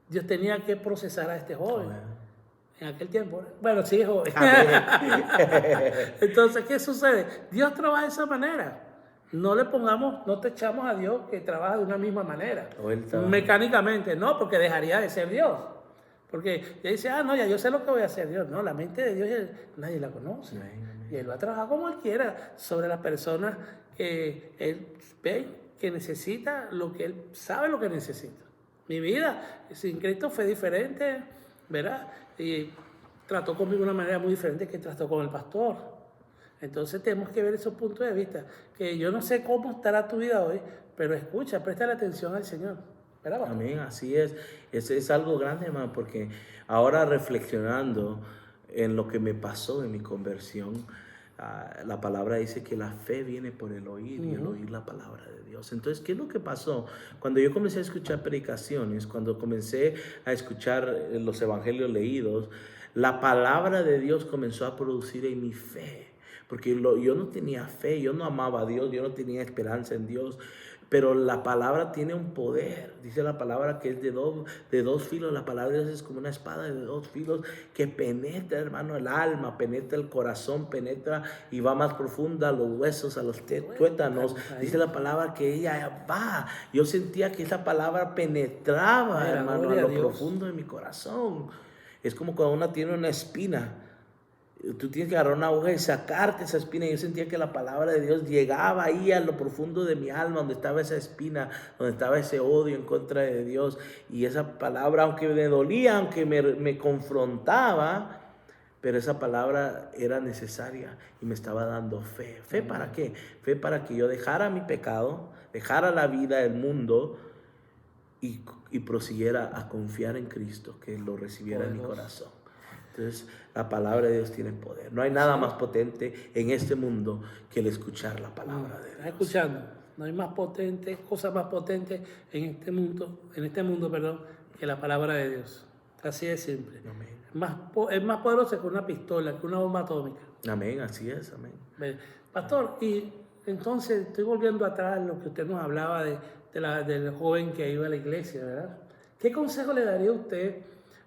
Dios tenía que procesar a este joven. En aquel tiempo, bueno, sí, joven. Entonces, ¿qué sucede? Dios trabaja de esa manera. No le pongamos, no te echamos a Dios que trabaja de una misma manera.
O él trabaja.
Mecánicamente, no, porque dejaría de ser Dios. Porque ya dice, no, ya yo sé lo que voy a hacer Dios. No, la mente de Dios nadie la conoce.
Amén.
Y Él va a trabajar como Él quiera sobre las personas que Él ve que necesita lo que Él sabe lo que necesita. Mi vida sin Cristo fue diferente, ¿verdad? Y trató conmigo de una manera muy diferente que trató con el pastor. Entonces tenemos que ver esos puntos de vista. Que yo no sé cómo estará tu vida hoy, pero escucha, presta la atención al Señor. ¿Verdad, pastor?
Amén, así es. Es algo grande, hermano, porque ahora reflexionando en lo que me pasó en mi conversión, la palabra dice que la fe viene por el oír y el oír la palabra de Dios. Entonces, ¿qué es lo que pasó? Cuando yo comencé a escuchar predicaciones, cuando comencé a escuchar los evangelios leídos, la palabra de Dios comenzó a producir en mi fe. Porque yo no tenía fe, yo no amaba a Dios, yo no tenía esperanza en Dios. Pero la palabra tiene un poder. Dice la palabra que es de dos filos. La palabra de Dios es como una espada de dos filos que penetra, hermano, el alma, penetra el corazón, penetra y va más profunda a los huesos, a los tuétanos. Dice la palabra que ella va. Yo sentía que esa palabra penetraba, hermano, a lo profundo de mi corazón. Es como cuando uno tiene una espina. Tú tienes que agarrar una aguja y sacarte esa espina. Yo sentía que la palabra de Dios llegaba ahí a lo profundo de mi alma, donde estaba esa espina, donde estaba ese odio en contra de Dios. Y esa palabra, aunque me dolía, aunque me confrontaba, pero esa palabra era necesaria y me estaba dando fe. ¿Fe para qué? Fe para que yo dejara mi pecado, dejara la vida, el mundo y prosiguiera a confiar en Cristo, que lo recibiera en mi corazón. Entonces, la palabra de Dios tiene poder. No hay nada más potente en este mundo que el escuchar la palabra de Dios.
¿Estás escuchando? No hay más potente, cosa más potente en este mundo, que la palabra de Dios. Así de simple.
Amén.
Es más poderosa que una pistola, que una bomba atómica.
Amén, así es, amén.
Pastor, y entonces estoy volviendo atrás lo que usted nos hablaba del joven que iba a la iglesia, ¿verdad? ¿Qué consejo le daría usted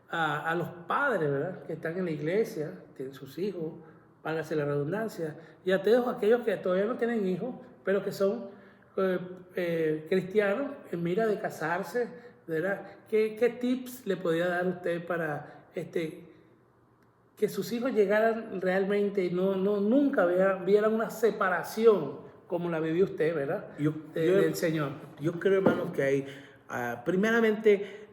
a los padres, ¿verdad? Que están en la iglesia, tienen sus hijos, válgase la redundancia, y a todos aquellos que todavía no tienen hijos, pero que son cristianos en mira de casarse, ¿verdad? ¿Qué tips le podría dar usted para que sus hijos llegaran realmente y nunca vieran una separación como la vivió usted, ¿verdad? Del Señor.
Yo creo, hermano, que hay, primeramente,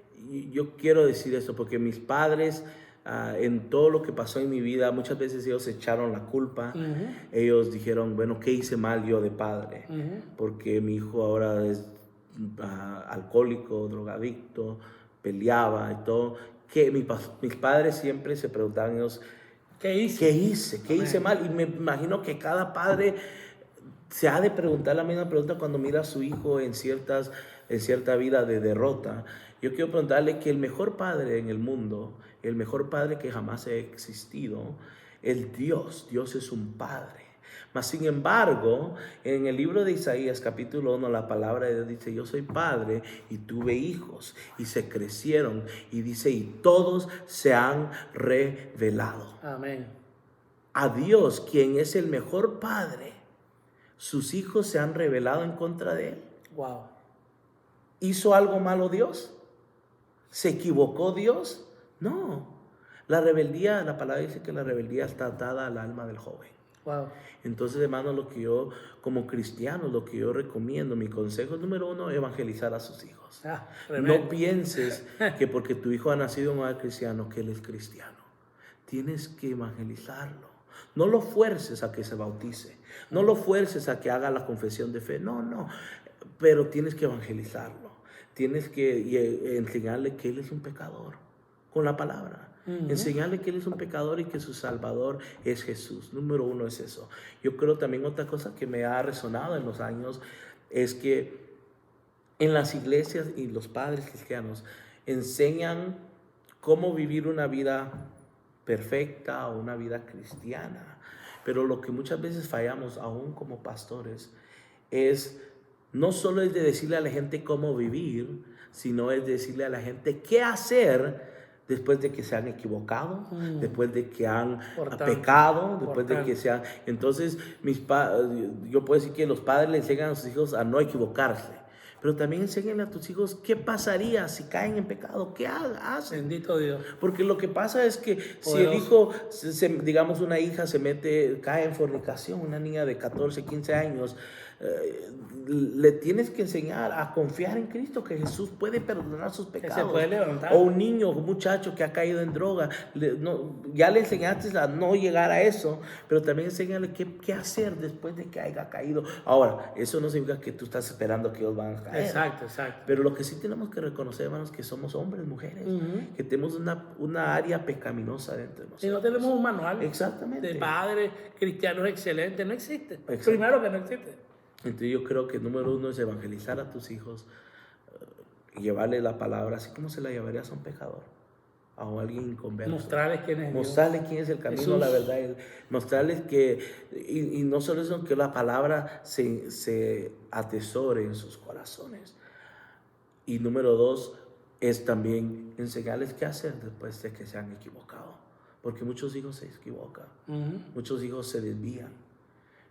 yo quiero decir esto porque mis padres, en todo lo que pasó en mi vida, muchas veces ellos echaron la culpa. Ellos dijeron, bueno, ¿qué hice mal yo de padre? Porque mi hijo ahora es alcohólico, drogadicto, peleaba y todo. Que mis padres siempre se preguntaban ellos, ¿qué hice? ¿Qué hice mal? Y me imagino que cada padre se ha de preguntar la misma pregunta cuando mira a su hijo en cierta vida de derrota. Yo quiero preguntarle que el mejor padre en el mundo, el mejor padre que jamás ha existido, es Dios. Dios es un padre. Mas sin embargo, en el libro de Isaías capítulo 1, la palabra de Dios dice, yo soy padre y tuve hijos y se crecieron. Y dice, y todos se han revelado.
Amén.
A Dios, quien es el mejor padre, sus hijos se han revelado en contra de él.
Wow.
¿Hizo algo malo Dios? ¿Se equivocó Dios? No. La rebeldía, la palabra dice que la rebeldía está atada al alma del joven.
Wow.
Entonces, hermano, lo que yo, como cristiano, lo que yo recomiendo, mi consejo número 1, evangelizar a sus hijos. No pienses que porque tu hijo ha nacido en un hogar cristiano, que él es cristiano. Tienes que evangelizarlo. No lo fuerces a que se bautice. No lo fuerces a que haga la confesión de fe. No. Pero tienes que evangelizarlo. Tienes que enseñarle que él es un pecador con la palabra. Enseñarle que él es un pecador y que su Salvador es Jesús. Número 1 es eso. Yo creo también otra cosa que me ha resonado en los años es que en las iglesias y los padres cristianos enseñan cómo vivir una vida perfecta o una vida cristiana. Pero lo que muchas veces fallamos, aún como pastores, es no solo es de decirle a la gente cómo vivir, sino es decirle a la gente qué hacer después de que se han equivocado, después de que han pecado, después de que se han... Entonces, yo puedo decir que los padres le enseñan a sus hijos a no equivocarse, pero también enséñenle a tus hijos qué pasaría si caen en pecado, qué hacen.
Bendito Dios.
Porque lo que pasa es que si el hijo, digamos una hija cae en fornicación, una niña de 14, 15 años, le tienes que enseñar a confiar en Cristo, que Jesús puede perdonar sus pecados.
Que se puede levantar.
O un niño, un muchacho que ha caído en droga, ya le enseñaste a no llegar a eso, pero también enséñale qué hacer después de que haya caído. Ahora, eso no significa que tú estás esperando que ellos van a caer.
Exacto.
Pero lo que sí tenemos que reconocer, hermanos, que somos hombres, mujeres, que tenemos una área pecaminosa dentro de nosotros.
Y no tenemos un manual.
Exactamente.
De padres cristianos excelentes, no existe. Primero que no existe.
Entonces yo creo que número 1 es evangelizar a tus hijos, llevarle la palabra, así como se la llevarías a un pecador, a alguien inconverso.
Mostrarles quién es Dios.
Mostrarles quién es el camino, Jesús. La verdad. Mostrarles que, y no solo eso, que la palabra se atesore en sus corazones. Y número 2 es también enseñarles qué hacer después de que se han equivocado. Porque muchos hijos se equivocan, muchos hijos se desvían.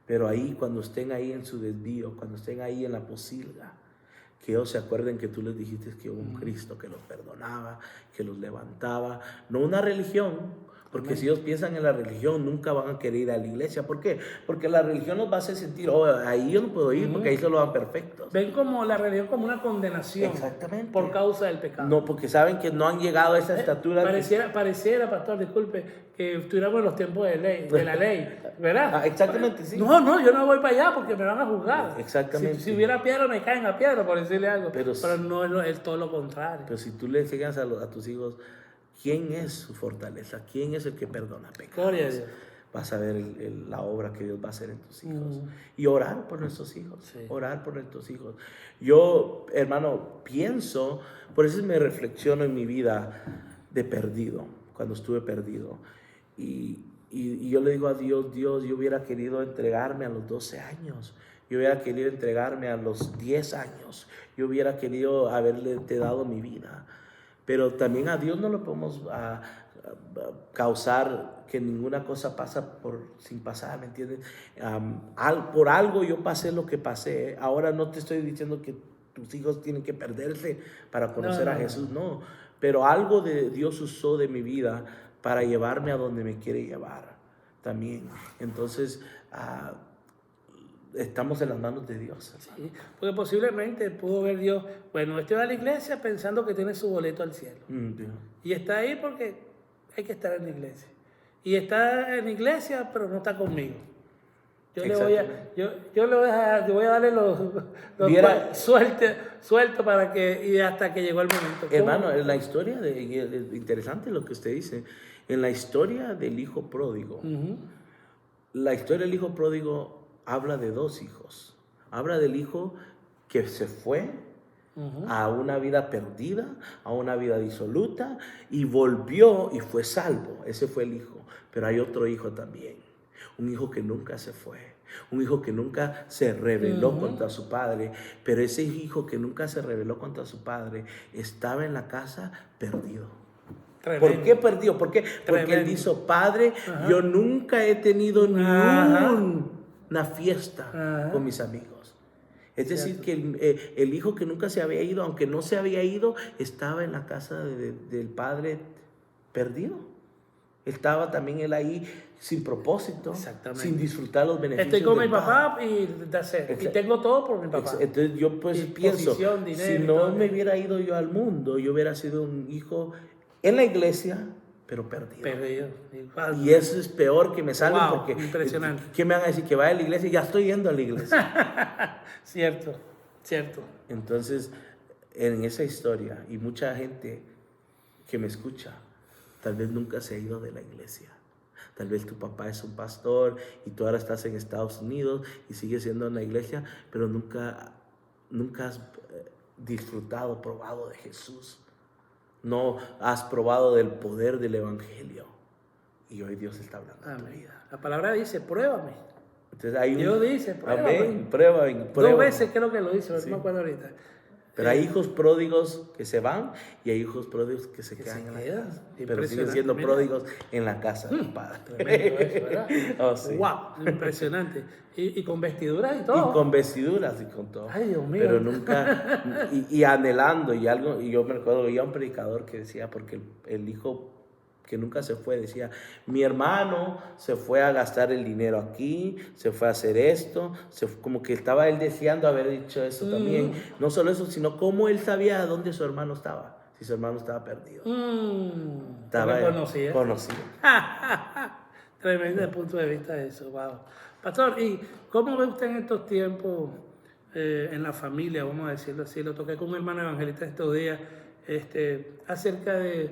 Pero ahí, cuando estén ahí en su desvío, cuando estén ahí en la posilga, que ellos se acuerden que tú les dijiste que hubo un Cristo que los perdonaba, que los levantaba. No una religión, porque si ellos piensan en la religión, nunca van a querer ir a la iglesia. ¿Por qué? Porque la religión nos va a hacer sentir, ahí yo no puedo ir, porque ahí solo van perfectos.
Ven como la religión como una condenación.
Exactamente.
Por causa del pecado.
No, porque saben que no han llegado a esa estatura.
Pareciera, pastor, disculpe, que estuviéramos en los tiempos de la ley, ¿verdad?
Exactamente, sí.
No, yo no voy para allá porque me van a juzgar.
Exactamente.
Si hubiera piedra, me caen a piedra, por decirle algo. Pero no es todo lo contrario.
Pero si tú le enseñas a tus hijos quién es su fortaleza, quién es el que perdona pecados,
gloria a Dios,
vas a ver la obra que Dios va a hacer en tus hijos. Y orar por nuestros hijos. Sí. Orar por nuestros hijos. Yo, hermano, pienso, por eso me reflexiono en mi vida de perdido, cuando estuve perdido. Y yo le digo a Dios, yo hubiera querido entregarme a los 12 años. Yo hubiera querido entregarme a los 10 años. Yo hubiera querido haberle dado mi vida. Pero también a Dios no lo podemos causar que ninguna cosa pasa sin pasar, ¿me entiendes? Por algo yo pasé lo que pasé. Ahora no te estoy diciendo que tus hijos tienen que perderse para conocer a Jesús, no. Pero algo de Dios usó de mi vida para llevarme a donde me quiere llevar también. Entonces, estamos en las manos de Dios.
Sí, porque posiblemente pudo ver Dios, bueno, este va a la iglesia pensando que tiene su boleto al cielo. Y está ahí porque hay que estar en la iglesia. Y está en la iglesia, pero no está conmigo. Yo le voy a darle los suelto para que, y hasta que llegó el momento.
Hermano, en la historia, interesante lo que usted dice, en la historia del hijo pródigo, la historia del hijo pródigo habla de dos hijos. Habla del hijo que se fue a una vida perdida, a una vida disoluta, y volvió y fue salvo. Ese fue el hijo. Pero hay otro hijo también. un hijo que nunca se fue, un hijo que nunca se rebeló contra su padre, pero ese hijo que nunca se rebeló contra su padre estaba en la casa perdido.
Tremendo.
¿Por qué perdido? ¿Por qué? Porque él
Tremendo.
dijo, Padre, yo nunca he tenido ni una fiesta con mis amigos. Es decir, que el hijo que nunca se había ido, aunque no se había ido, estaba en la casa del padre perdido. Estaba también él ahí sin propósito, sin disfrutar los beneficios.
Estoy con mi
del
papá
padre.
y tengo todo por mi papá.
Entonces yo pues pienso,
dinero,
si no me hubiera ido yo al mundo, yo hubiera sido un hijo en la iglesia, pero perdido. Y eso es peor que me salga porque
impresionante.
¿qué me van a decir? Que vaya a la iglesia, ya estoy yendo a la iglesia.
Cierto.
Entonces, en esa historia, y mucha gente que me escucha, tal vez nunca se ha ido de la iglesia. Tal vez tu papá es un pastor y tú ahora estás en Estados Unidos y sigues siendo en la iglesia, pero nunca has disfrutado, probado de Jesús. No has probado del poder del evangelio. Y hoy Dios está hablando a tu vida.
La palabra dice, pruébame.
Entonces
Dios dice, pruébame.
Amén, pruébame.
2 veces creo que lo dice, no me acuerdo ahorita.
Pero hay hijos pródigos que se van y hay hijos pródigos que se quedan en la casa. Pero siguen siendo pródigos en la casa del Padre.
Tremendo eso, ¿verdad?
Sí.
¡Wow! Impresionante. Y con vestiduras y todo.
Y con vestiduras y con todo.
Ay, Dios mío.
Pero nunca, y anhelando, y yo me recuerdo, oía un predicador que decía, porque el hijo que nunca se fue, decía, mi hermano se fue a gastar el dinero aquí, se fue a hacer esto, como que estaba él deseando haber dicho eso también. No solo eso, sino cómo él sabía dónde su hermano estaba, si su hermano estaba perdido. Estaba conocido.
Tremendo desde el punto de vista de eso, wow. Pastor, ¿y cómo ve usted en estos tiempos en la familia, vamos a decirlo así? Lo toqué con un hermano evangelista estos días, acerca de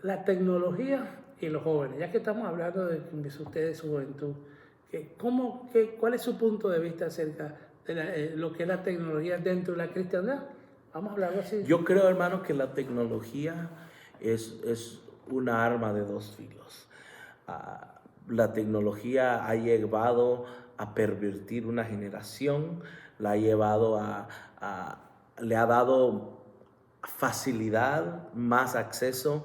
la tecnología y los jóvenes, ya que estamos hablando de usted de su juventud, ¿cuál es su punto de vista acerca de lo que es la tecnología dentro de la cristiandad? Vamos a hablarlo así.
Yo creo, hermano, que la tecnología es una arma de 2 filos. La tecnología ha llevado a pervertir una generación, le ha dado facilidad, más acceso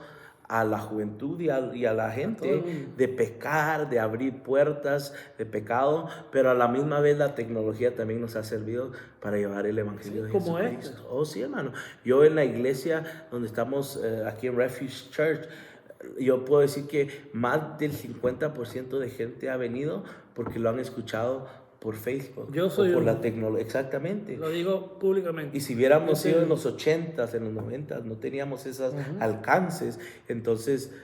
a la juventud y a la gente de pecar, de abrir puertas de pecado, pero a la misma vez la tecnología también nos ha servido para llevar el evangelio de Jesucristo. Oh, sí, hermano. Yo en la iglesia donde estamos aquí en Refuge Church, yo puedo decir que más del 50% de gente ha venido porque lo han escuchado por Facebook.
Yo soy
por la tecnología. Exactamente.
Lo digo públicamente.
Y si hubiéramos sido en los 80s, en los 90s, no teníamos esos alcances, entonces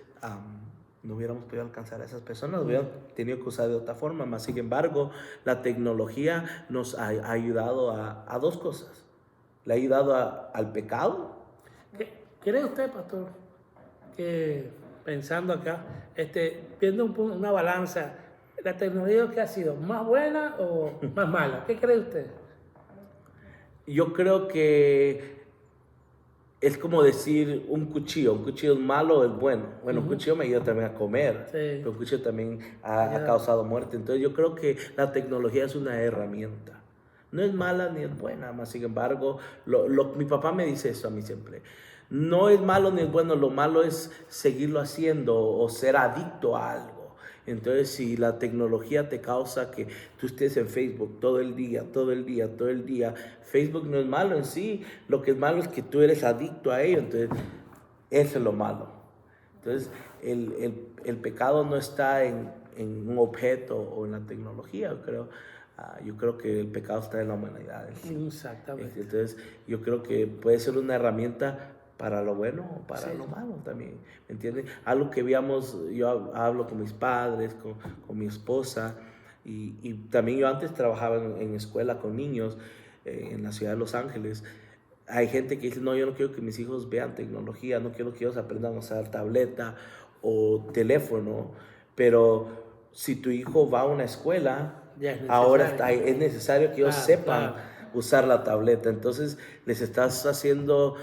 no hubiéramos podido alcanzar a esas personas, hubiéramos tenido que usar de otra forma. Más sin embargo, la tecnología nos ha ayudado a 2 cosas. Le ha ayudado al pecado.
¿Cree usted, pastor, que pensando acá, viendo una balanza, la tecnología que ha sido más buena o más mala? ¿Qué cree usted?
Yo creo que es como decir un cuchillo es malo o es bueno. Bueno, un cuchillo me ayuda también a comer, pero un cuchillo también ha causado muerte. Entonces yo creo que la tecnología es una herramienta. No es mala ni es buena, más sin embargo, mi papá me dice eso a mí siempre. No es malo ni es bueno, lo malo es seguirlo haciendo o ser adicto a algo. Entonces, si la tecnología te causa que tú estés en Facebook todo el día, Facebook no es malo en sí, lo que es malo es que tú eres adicto a ello, entonces eso es lo malo. Entonces, el pecado no está en un objeto o en la tecnología, yo creo. Yo creo que el pecado está en la humanidad.
Exactamente.
Entonces, yo creo que puede ser una herramienta para lo bueno o para lo malo también, ¿me entiendes? Algo que veamos, yo hablo con mis padres, con mi esposa, y también yo antes trabajaba en escuela con niños en la ciudad de Los Ángeles. Hay gente que dice, no, yo no quiero que mis hijos vean tecnología, no quiero que ellos aprendan a usar tableta o teléfono, pero si tu hijo va a una escuela, ahora es necesario que ellos sepan usar la tableta. Entonces les estás haciendo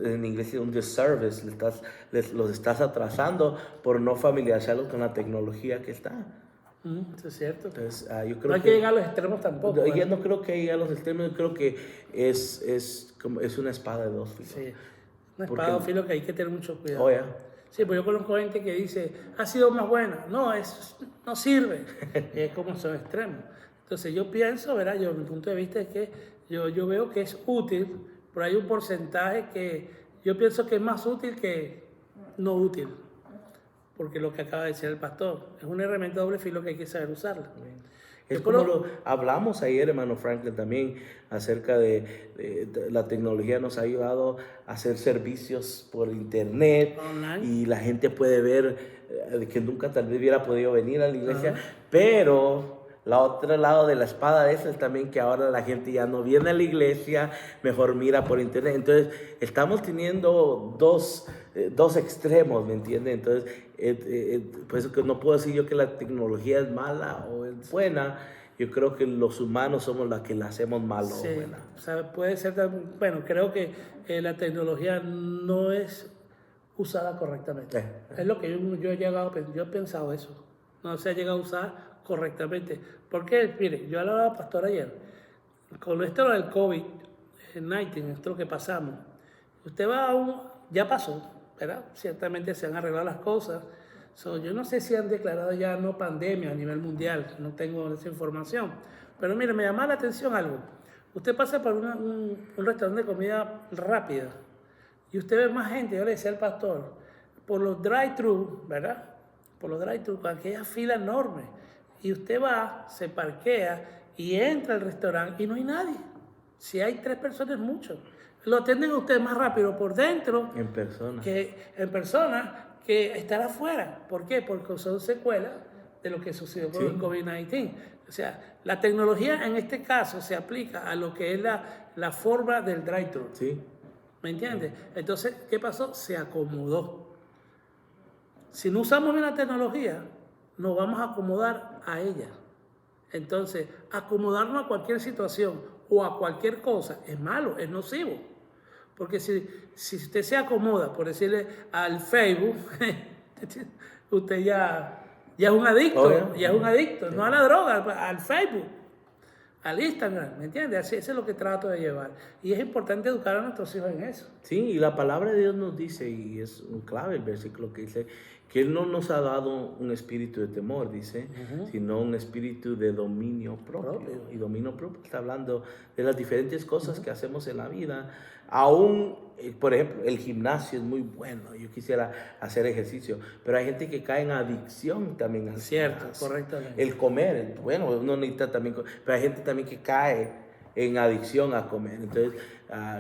en inglés un disservice, los estás atrasando por no familiarizarlos con la tecnología que está.
Eso es cierto.
Entonces, yo creo
No hay que llegar a los extremos tampoco.
Yo no creo que llegue a los extremos, yo creo que es una espada de dos filos.
Sí, una espada de dos filos que hay que tener mucho cuidado.
Oh, yeah.
Sí, pues yo conozco gente que dice, ha sido más buena. No, no sirve. Es como son extremos. Entonces yo pienso, ¿verdad? Yo, mi punto de vista es que yo veo que es útil, pero hay un porcentaje que yo pienso que es más útil que no útil. Porque lo que acaba de decir el pastor, es una herramienta de doble filo que hay que saber usarla.
Es como lo hablamos ayer, hermano Franklin, también acerca de la tecnología nos ha ayudado a hacer servicios por internet
online,
y la gente puede ver que nunca tal vez hubiera podido venir a la iglesia, pero la otro lado de la espada de esa es también que ahora la gente ya no viene a la iglesia, mejor mira por internet. Entonces estamos teniendo dos extremos, ¿me entiendes? Entonces, pues no puedo decir yo que la tecnología es mala o es buena. Yo creo que los humanos somos los que la hacemos mala o buena.
O sea, puede ser también, bueno, creo que la tecnología no es usada correctamente. Es lo que yo he llegado, yo he pensado eso. No se ha llegado a usar correctamente. Porque, mire, yo hablaba al pastor ayer, con esto del COVID-19, esto lo que pasamos, usted va ya pasó, ¿verdad? Ciertamente se han arreglado las cosas. Yo no sé si han declarado ya no pandemia a nivel mundial, no tengo esa información. Pero mire, me llama la atención algo. Usted pasa por un restaurante de comida rápida y usted ve más gente, yo le decía al pastor, por los drive-thru, ¿verdad? Por los drive-thru, con aquella fila enorme. Y usted va, se parquea y entra al restaurante y no hay nadie. Si hay 3 personas es mucho. Lo atienden a usted más rápido por dentro
en persona
que estar afuera. ¿Por qué? Porque son secuelas de lo que sucedió con el COVID-19. O sea, la tecnología en este caso se aplica a lo que es la forma del drive-thru.
Sí.
¿Me entiendes? Entonces, ¿qué pasó? Se acomodó. Si no usamos bien la tecnología, nos vamos a acomodar a ella. Entonces, acomodarnos a cualquier situación o a cualquier cosa es malo, es nocivo. Porque si usted se acomoda, por decirle, al Facebook, usted ya es un adicto, ya es un adicto, no a la droga, al Facebook, al Instagram, ¿me entiendes? Así, eso es lo que trato de llevar. Y es importante educar a nuestros hijos en eso.
Sí, y la palabra de Dios nos dice, y es un clave el versículo que dice, que Él no nos ha dado un espíritu de temor, dice, sino un espíritu de dominio propio. Y dominio propio está hablando de las diferentes cosas que hacemos en la vida. Aún, por ejemplo, el gimnasio es muy bueno, yo quisiera hacer ejercicio, pero hay gente que cae en adicción también al
Cierto,
gimnasio.
correctamente.
El comer, bueno, uno necesita también, pero hay gente también que cae en adicción a comer. Entonces,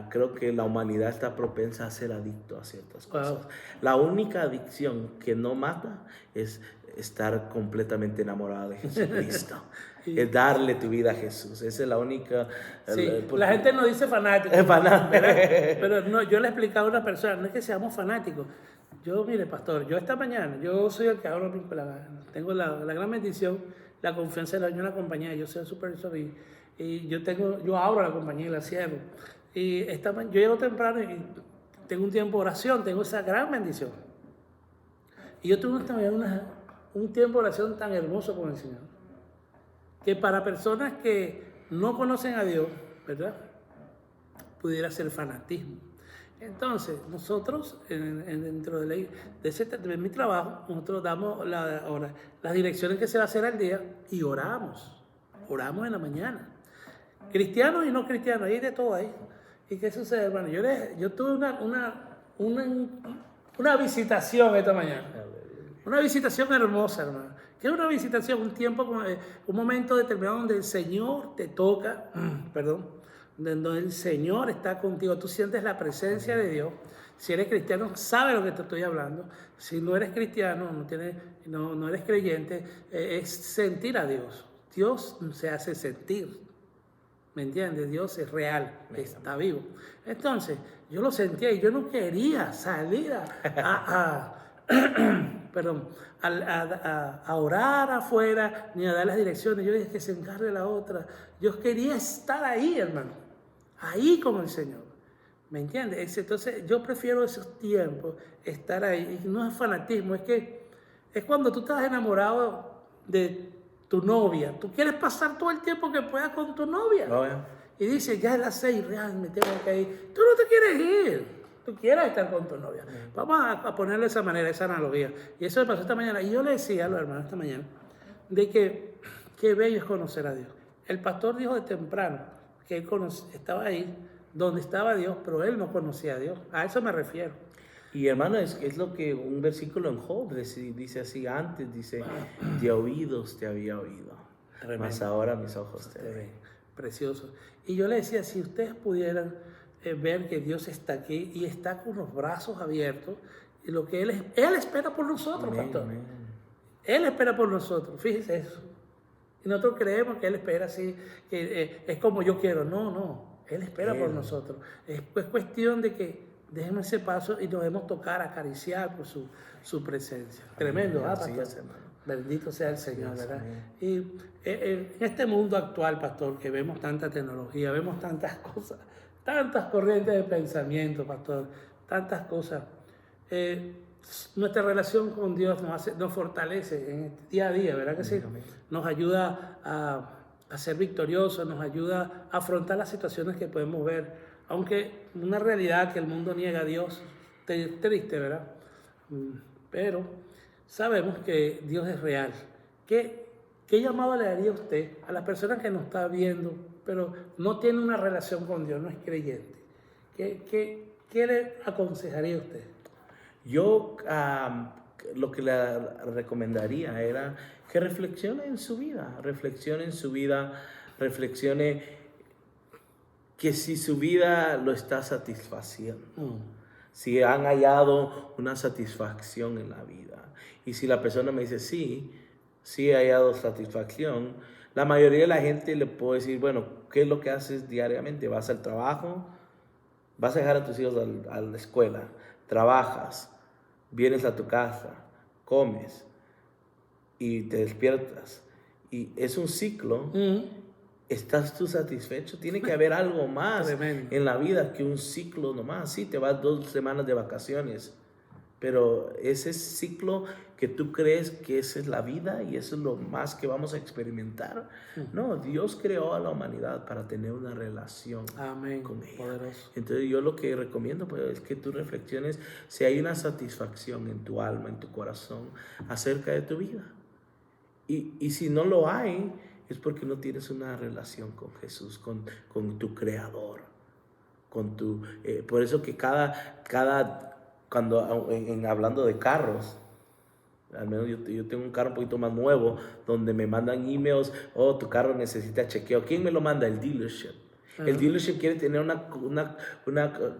creo que la humanidad está propensa a ser adicto a ciertas cosas.
Wow.
La única adicción que no mata es estar completamente enamorado de Jesucristo. Es darle tu vida a Jesús. Esa es la única...
Sí, la gente no dice fanático. Pero no, yo le he explicado a una persona, no es que seamos fanáticos. Yo, mire, pastor, yo esta mañana, yo soy el que hablo, tengo la gran bendición, la confianza de la compañía, yo soy el supervisor y yo abro la compañía y la cierro. Y yo llego temprano y tengo un tiempo de oración, tengo esa gran bendición. Y yo tuve esta mañana un tiempo de oración tan hermoso con el Señor, que para personas que no conocen a Dios, ¿verdad?, pudiera ser fanatismo. Entonces, nosotros, dentro de mi trabajo, nosotros damos las direcciones que se va a hacer al día y oramos en la mañana. Cristianos y no cristianos, hay de todo ahí. ¿Y qué sucede, hermano? Yo tuve una visitación esta mañana. Una visitación hermosa, hermano. ¿Qué es una visitación? Un tiempo, un momento determinado donde el Señor te toca, donde el Señor está contigo. Tú sientes la presencia de Dios. Si eres cristiano, sabes lo que te estoy hablando. Si no eres cristiano, no eres creyente, es sentir a Dios. Dios se hace sentir. ¿Me entiendes? Dios es real, está vivo. Entonces, yo lo sentía y yo no quería salir a orar afuera ni a dar las direcciones. Yo dije que se encargue la otra. Yo quería estar ahí, hermano, ahí con el Señor. ¿Me entiendes? Entonces yo prefiero esos tiempos, estar ahí. Y no es fanatismo, es que es cuando tú estás enamorado de tu novia. Tú quieres pasar todo el tiempo que puedas con tu novia.
Oh, yeah.
Y dices, ya es las 6, real, me tengo que ir. Tú no te quieres ir. Tú quieres estar con tu novia. Vamos a ponerlo de esa manera, esa analogía. Y eso me pasó esta mañana. Y yo le decía a los hermanos esta mañana de que qué bello es conocer a Dios. El pastor dijo de temprano que él estaba ahí donde estaba Dios, pero él no conocía a Dios. A eso me refiero.
Y hermano, es lo que un versículo en Job dice así antes, dice, de oídos te había oído, mas ahora mis ojos te ven.
Precioso. Y yo le decía, si ustedes pudieran ver que Dios está aquí y está con los brazos abiertos, y lo que Él espera por nosotros,
Amén,
pastor.
amén.
Él espera por nosotros, fíjese eso. Y nosotros creemos que Él espera así, que es como yo quiero. No, Él espera por nosotros. Es cuestión de que dejemos ese paso y nos debemos tocar, acariciar por su presencia. Tremendo, ¿ah, pastor?
Así es, hermano.
Bendito sea el Señor,
Dios,
¿verdad?
amén.
Y en este mundo actual, pastor, que vemos tanta tecnología, vemos tantas cosas, tantas corrientes de pensamiento, pastor, tantas cosas. Nuestra relación con Dios nos fortalece en el día a día, ¿verdad que sí?
Amén.
Nos ayuda a ser victoriosos, nos ayuda a afrontar las situaciones que podemos ver, aunque una realidad que el mundo niega a Dios, triste, ¿verdad? Pero sabemos que Dios es real. ¿Qué llamado le daría usted a las personas que nos está viendo, pero no tiene una relación con Dios, no es creyente? ¿Qué le aconsejaría usted?
Yo lo que le recomendaría era que reflexione en su vida, reflexione que si su vida lo está satisfaciendo, si han hallado una satisfacción en la vida. Y si la persona me dice, sí he hallado satisfacción, la mayoría de la gente le puede decir, bueno, ¿qué es lo que haces diariamente? ¿Vas al trabajo? ¿Vas a dejar a tus hijos a la escuela? ¿Trabajas? Vienes a tu casa, comes y te despiertas. Y es un ciclo. ¿Estás tú satisfecho? Tiene que haber algo más en la vida que un ciclo nomás. Sí, te vas 2 semanas de vacaciones, pero ese ciclo que tú crees que esa es la vida y eso es lo más que vamos a experimentar. No, Dios creó a la humanidad para tener una relación con ella.
Poderoso.
Entonces yo lo que recomiendo pues, es que tú reflexiones si hay una satisfacción en tu alma, en tu corazón, acerca de tu vida. Y si no lo hay, es porque no tienes una relación con Jesús, con tu Creador. Por eso que cuando hablando de carros, al menos yo tengo un carro un poquito más nuevo, donde me mandan emails, tu carro necesita chequeo. ¿Quién me lo manda? El dealership. El dealership quiere tener una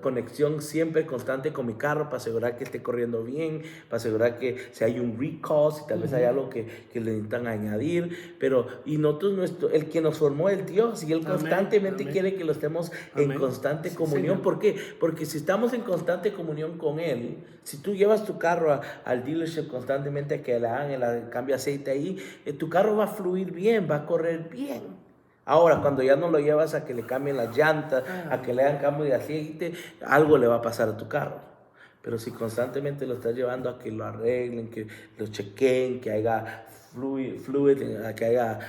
conexión siempre constante con mi carro para asegurar que esté corriendo bien, para asegurar que si hay un recall, si tal vez hay algo que le necesitan añadir. Y nosotros, el que nos formó es Dios y Él constantemente quiere que lo estemos en constante comunión.
Señor.
¿Por qué? Porque si estamos en constante comunión con Él, si tú llevas tu carro al dealership constantemente a que le hagan el cambio de aceite ahí, tu carro va a fluir bien, va a correr bien. Ahora, cuando ya no lo llevas a que le cambien las llantas, a que le hagan cambio de aceite, algo le va a pasar a tu carro. Pero si constantemente lo estás llevando a que lo arreglen, que lo chequeen, que haya fluid, que haya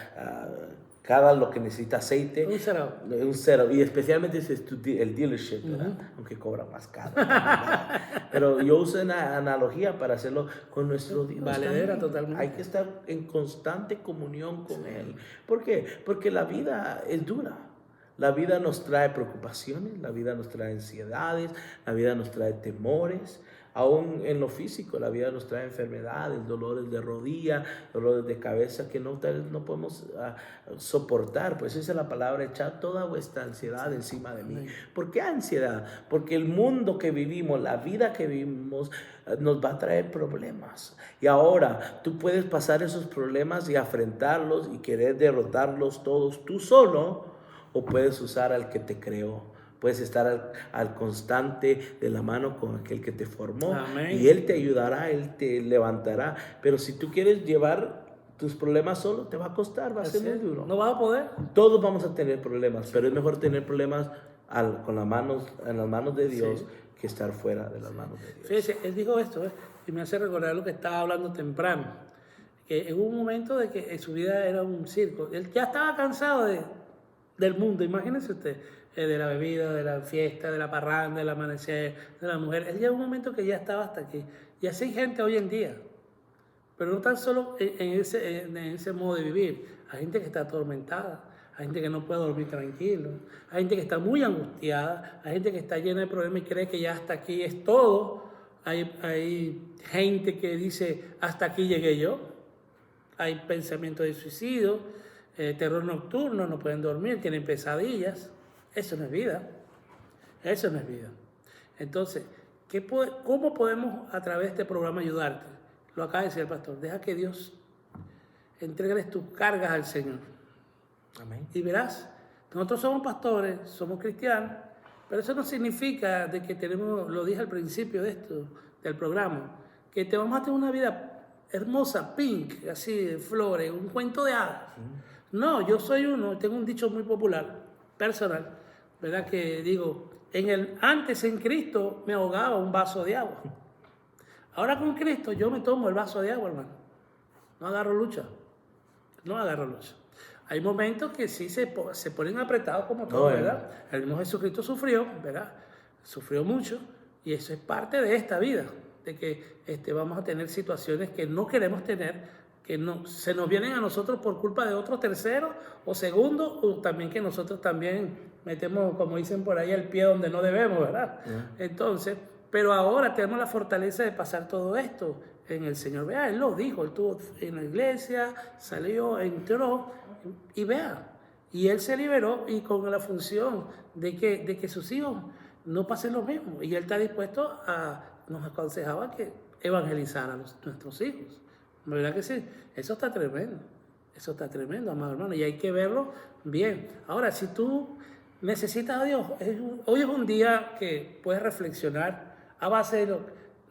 cada lo que necesita aceite.
Un
cero. Y especialmente si es el dealership, ¿verdad? Aunque cobra más caro. Pero yo uso una analogía para hacerlo con nuestro Dios.
Valedera totalmente.
Hay que estar en constante comunión con Él. ¿Por qué? Porque la vida es dura. La vida nos trae preocupaciones, la vida nos trae ansiedades, la vida nos trae temores. Aún en lo físico, la vida nos trae enfermedades, dolores de rodilla, dolores de cabeza que no podemos soportar. Pues esa es la palabra, echar toda vuestra ansiedad encima de mí. ¿Por qué ansiedad? Porque el mundo que vivimos, la vida que vivimos, nos va a traer problemas. Y ahora tú puedes pasar esos problemas y afrontarlos y querer derrotarlos todos tú solo, o puedes usar al que te creó. Puedes estar al constante de la mano con aquel que te formó. Amén. Y Él te ayudará, Él te levantará. Pero si tú quieres llevar tus problemas solo te va a costar, va a ser muy duro.
No vas a poder.
Todos vamos a tener problemas, pero es mejor tener problemas con las manos, en las manos de Dios que estar fuera de las manos de Dios.
Fíjese, él dijo esto, y me hace recordar lo que estaba hablando temprano, que en un momento de que su vida era un circo. Él ya estaba cansado del mundo, imagínense usted, de la bebida, de la fiesta, de la parranda, del amanecer, de la mujer. Él llegó un momento que ya estaba hasta aquí. Y así hay gente hoy en día. Pero no tan solo en ese modo de vivir. Hay gente que está atormentada, hay gente que no puede dormir tranquilo, hay gente que está muy angustiada, hay gente que está llena de problemas y cree que ya hasta aquí es todo. Hay gente que dice, hasta aquí llegué yo. Hay pensamientos de suicidio, terror nocturno, no pueden dormir, tienen pesadillas. Eso no es vida. Eso no es vida. Entonces, ¿cómo podemos a través de este programa ayudarte? Lo acaba de decir el pastor. Deja que Dios entregue tus cargas al Señor.
Amén.
Y verás, nosotros somos pastores, somos cristianos, pero eso no significa de que tenemos, lo dije al principio del programa, que te vamos a tener una vida hermosa, pink, así de flores, un cuento de hadas. No, yo soy tengo un dicho muy popular, personal, ¿verdad? Que digo, antes en Cristo me ahogaba un vaso de agua. Ahora con Cristo yo me tomo el vaso de agua, hermano. No agarro lucha. No agarro lucha. Hay momentos que sí se ponen apretados como todo, ¿verdad? El mismo Jesucristo sufrió, ¿verdad? Sufrió mucho y eso es parte de esta vida, de que vamos a tener situaciones que no queremos tener, que se nos vienen a nosotros por culpa de otros terceros o segundos, o también que nosotros también metemos, como dicen por ahí, el pie donde no debemos, ¿verdad? Entonces, pero ahora tenemos la fortaleza de pasar todo esto en el Señor. Vea, Él lo dijo, Él estuvo en la iglesia, salió, entró, y vea, y Él se liberó y con la función de que sus hijos no pasen lo mismo. Y Él está dispuesto nos aconsejaba que evangelizar a nuestros hijos. ¿Verdad que sí? Eso está tremendo, amado hermano, y hay que verlo bien. Ahora, si tú necesitas a Dios, hoy es un día que puedes reflexionar a base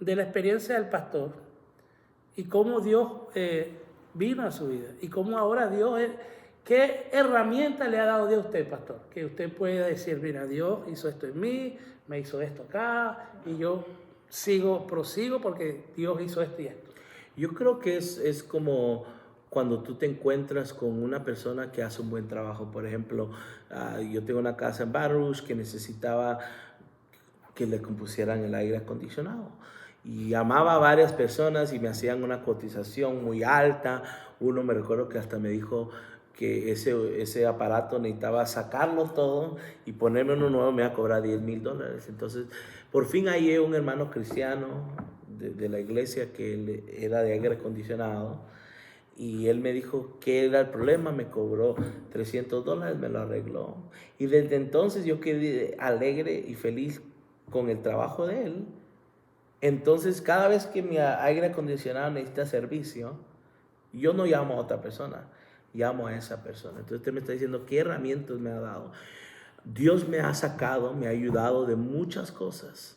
de la experiencia del pastor y cómo Dios vino a su vida y cómo ahora Dios, qué herramienta le ha dado Dios a usted, pastor, que usted pueda decir, mira, Dios hizo esto en mí, me hizo esto acá y yo prosigo porque Dios hizo esto y esto.
Yo creo que es como cuando tú te encuentras con una persona que hace un buen trabajo. Por ejemplo, yo tengo una casa en Baton Rouge que necesitaba que le compusieran el aire acondicionado. Y llamaba a varias personas y me hacían una cotización muy alta. Uno me recuerdo que hasta me dijo que ese aparato necesitaba sacarlo todo y ponerme uno nuevo, me iba a cobrar $10,000. Entonces, por fin hallé un hermano cristiano de la iglesia que él era de aire acondicionado. Y él me dijo qué era el problema, me cobró $300, me lo arregló. Y desde entonces yo quedé alegre y feliz con el trabajo de él. Entonces cada vez que mi aire acondicionado necesita servicio, yo no llamo a otra persona, llamo a esa persona. Entonces usted me está diciendo qué herramientas me ha dado. Dios me ha sacado, me ha ayudado de muchas cosas.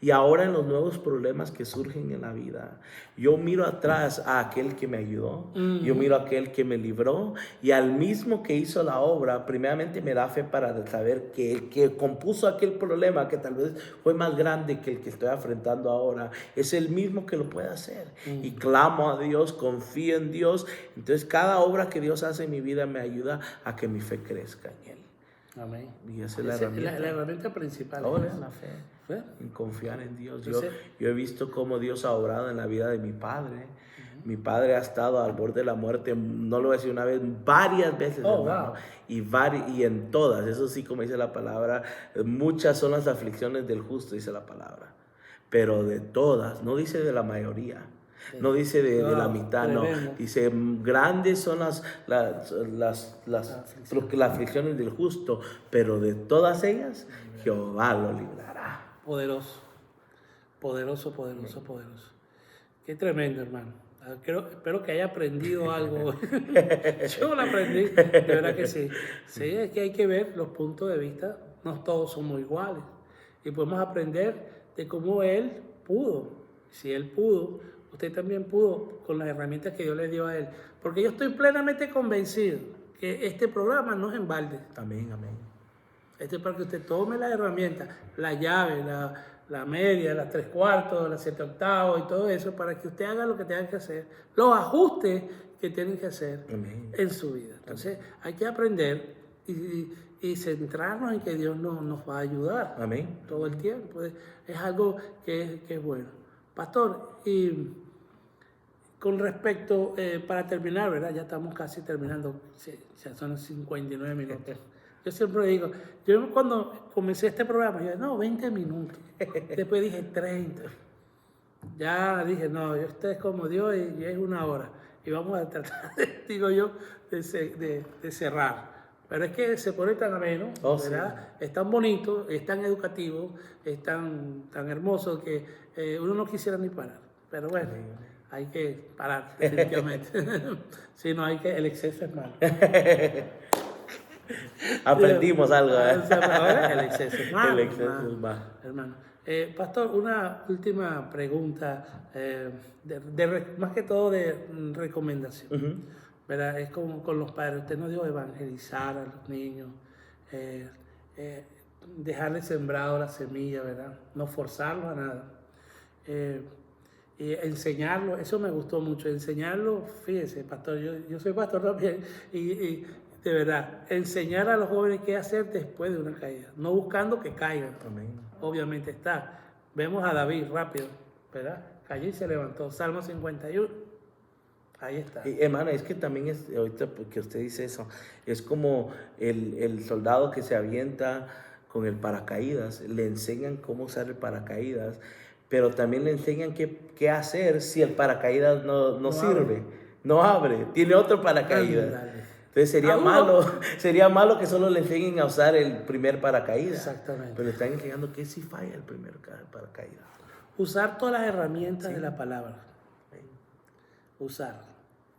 Y ahora en los nuevos problemas que surgen en la vida, yo miro atrás a aquel que me ayudó, yo miro a aquel que me libró y al mismo que hizo la obra, primeramente me da fe para saber que el que compuso aquel problema, que tal vez fue más grande que el que estoy afrontando ahora, es el mismo que lo puede hacer. Y clamo a Dios, confío en Dios. Entonces cada obra que Dios hace en mi vida me ayuda a que mi fe crezca en Él.
Amén.
Y esa es la herramienta.
La herramienta principal.
Ahora es la fe. En confiar en Dios. Yo he visto cómo Dios ha obrado en la vida de mi padre. Mi padre ha estado al borde de la muerte, no lo voy a decir una vez, varias veces, hermano. Wow. Y en todas, eso sí, como dice la palabra, muchas son las aflicciones del justo, dice la palabra. Pero de todas, no dice de la mayoría. No dice de la mitad, no. Dice, grandes son las aflicciones del justo, pero de todas ellas, Jehová lo librará.
Poderoso. Qué tremendo, hermano. Espero que haya aprendido algo. Yo lo aprendí, de verdad que sí. Sí, es que hay que ver los puntos de vista. No todos somos iguales. Y podemos aprender de cómo Él pudo. Si Él pudo usted también pudo con las herramientas que Dios le dio a él. Porque yo estoy plenamente convencido que este programa no es en balde.
Amén, amén.
Esto es para que usted tome las herramientas, la llave, la media, las 3/4, las 7/8 y todo eso, para que usted haga lo que tenga que hacer, los ajustes que tienen que hacer
Amén.
en su vida. Entonces hay que aprender y centrarnos en que Dios nos va a ayudar
Amén.
todo el tiempo. Es algo que es bueno. Pastor, y con respecto, para terminar, ¿verdad? Ya estamos casi terminando, ya son 59 minutos. Yo siempre digo, yo cuando comencé este programa, yo dije, no, 20 minutos. Después dije 30. Ya dije, no, esto es como Dios y es 1 hora. Y vamos a tratar, digo yo, de cerrar. Pero es que se pone tan ameno, ¿verdad? Sí. Es tan bonito, es tan educativo, es tan hermoso que uno no quisiera ni parar. Pero bueno, hay que parar, definitivamente. Si no, el exceso es malo.
Aprendimos algo.
El exceso es malo.
El exceso es malo.
Hermano. Pastor, una última pregunta, más que todo de recomendación. ¿Verdad? Es como con los padres. Usted nos dio evangelizar a los niños, dejarles sembrado la semilla, ¿verdad? No forzarlos a nada. Y enseñarlo, eso me gustó mucho, enseñarlo, fíjese, pastor, yo soy pastor también, y de verdad, enseñar a los jóvenes qué hacer después de una caída, no buscando que caigan. Amén. Obviamente está. Vemos a David rápido, ¿verdad? Cayó y se levantó, Salmo 51, ahí está.
Y, hermano, es que también es, ahorita que usted dice eso, es como el soldado que se avienta con el paracaídas, le enseñan cómo usar el paracaídas, pero también le enseñan qué hacer si el paracaídas no sirve, no abre, tiene otro paracaídas. Entonces sería malo que solo le enseñen a usar el primer paracaídas. Exactamente. Pero le están enseñando que si falla el primer paracaídas.
Usar todas las herramientas de la palabra. Usar.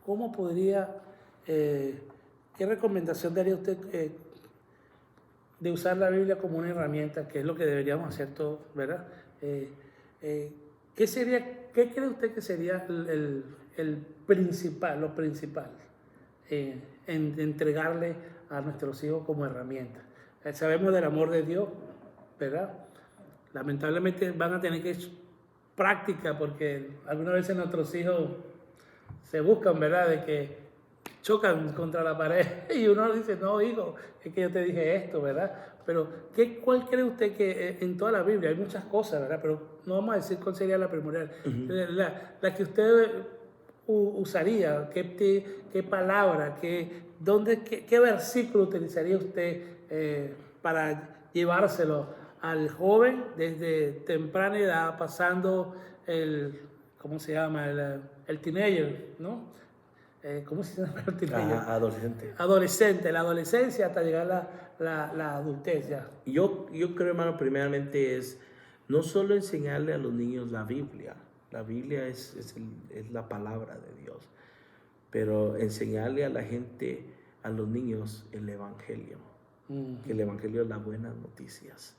¿Cómo podría, qué recomendación daría usted de usar la Biblia como una herramienta, que es lo que deberíamos hacer todos, ¿verdad? ¿Qué cree usted que sería el principal, lo principal en entregarle a nuestros hijos como herramienta? Sabemos del amor de Dios, ¿verdad? Lamentablemente van a tener que ir práctica, porque algunas veces nuestros hijos se buscan, ¿verdad? De que chocan contra la pared y uno dice, no, hijo, es que yo te dije esto, ¿verdad? Pero, ¿cuál cree usted que en toda la Biblia hay muchas cosas, ¿verdad? Pero no vamos a decir cuál sería la primordial. La que usted usaría, qué palabra, qué versículo utilizaría usted para llevárselo al joven desde temprana edad, pasando ¿cómo se llama? El teenager, ¿no? ¿Cómo se llama el teenager? Adolescente, la adolescencia hasta llegar a la adultez ya.
Yo creo, hermano, primeramente es no solo enseñarle a los niños la Biblia es la palabra de Dios, pero enseñarle a la gente, a los niños, el Evangelio. Que el Evangelio es las buenas noticias.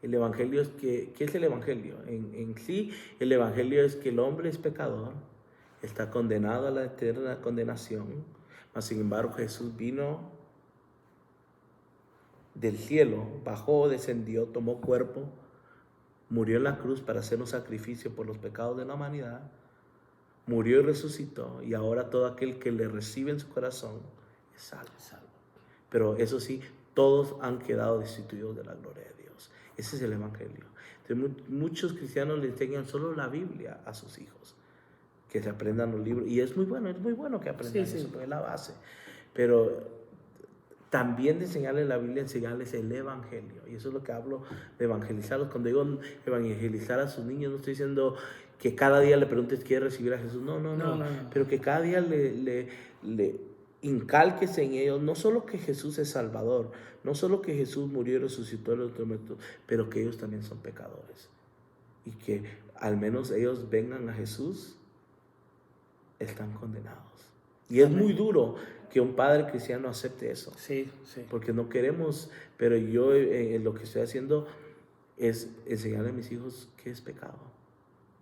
El Evangelio es ¿qué es el Evangelio? En sí, el Evangelio es que el hombre es pecador, está condenado a la eterna condenación, mas sin embargo Jesús vino del cielo, bajó, descendió, tomó cuerpo, murió en la cruz para hacer un sacrificio por los pecados de la humanidad, murió y resucitó, y ahora todo aquel que le recibe en su corazón es salvo. Pero eso sí, todos han quedado destituidos de la gloria de Dios. Ese es el Evangelio. Entonces, muchos cristianos le enseñan solo la Biblia a sus hijos, que se aprendan los libros, y es muy bueno que aprendan eso, porque es la base. Pero también de enseñarles la Biblia, enseñarles el Evangelio. Y eso es lo que hablo de evangelizarlos. Cuando digo evangelizar a sus niños, no estoy diciendo que cada día le preguntes, ¿quieres recibir a Jesús? No. Pero que cada día le incalques en ellos, no solo que Jesús es Salvador, no solo que Jesús murió y resucitó en los momentos, pero que ellos también son pecadores. Y que al menos ellos vengan a Jesús, están condenados. Y es muy duro que un padre cristiano acepte eso.
Sí.
Porque no queremos, pero yo lo que estoy haciendo es enseñarle a mis hijos qué es pecado,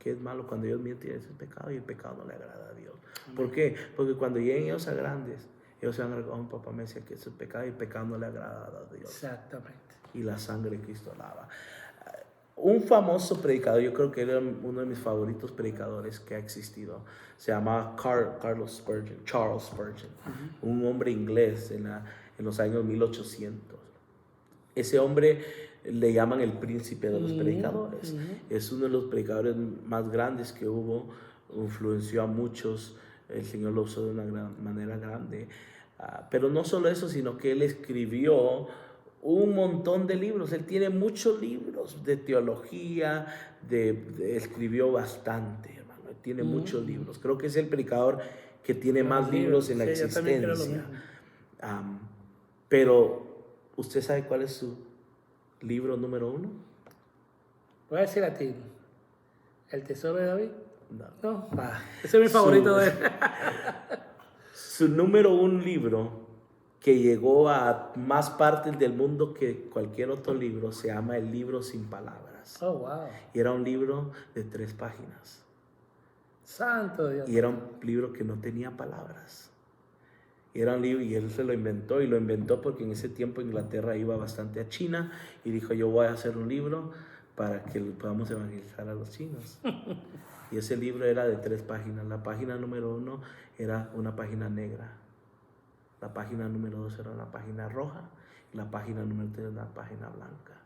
¿Qué es malo? Cuando ellos mienten, eso es pecado y el pecado no le agrada a Dios. ¿Por qué? Porque cuando lleguen ellos a grandes, ellos se van a recordar, un papá me decía que eso es pecado y el pecado no le agrada a Dios.
Exactamente.
Y la sangre de Cristo lava. Un famoso predicador, yo creo que era uno de mis favoritos predicadores que ha existido, se llamaba Charles Spurgeon, un hombre inglés en los años 1800. Ese hombre le llaman el príncipe de los predicadores. Es uno de los predicadores más grandes que hubo, influenció a muchos, el Señor lo usó de una manera grande. Pero no solo eso, sino que él escribió un montón de libros. Él tiene muchos libros de teología, escribió bastante, hermano. Él tiene muchos libros. Creo que es el predicador que tiene más libros en la existencia. Pero, ¿usted sabe cuál es su libro número 1?
Voy a decir a ti, ¿El Tesoro de David?
No.
Ese es mi favorito de él.
Su número 1 libro, que llegó a más partes del mundo que cualquier otro libro, se llama El Libro Sin Palabras.
Oh, wow.
Y era un libro de 3 páginas.
Santo Dios.
Y era un libro que no tenía palabras. Y era un libro, y él se lo inventó, y lo inventó porque en ese tiempo Inglaterra iba bastante a China, y dijo, yo voy a hacer un libro para que podamos evangelizar a los chinos. Y ese libro era de 3 páginas. La página número 1 era una página negra. La página número 2 era una página roja. Y la página número 3 era una página blanca.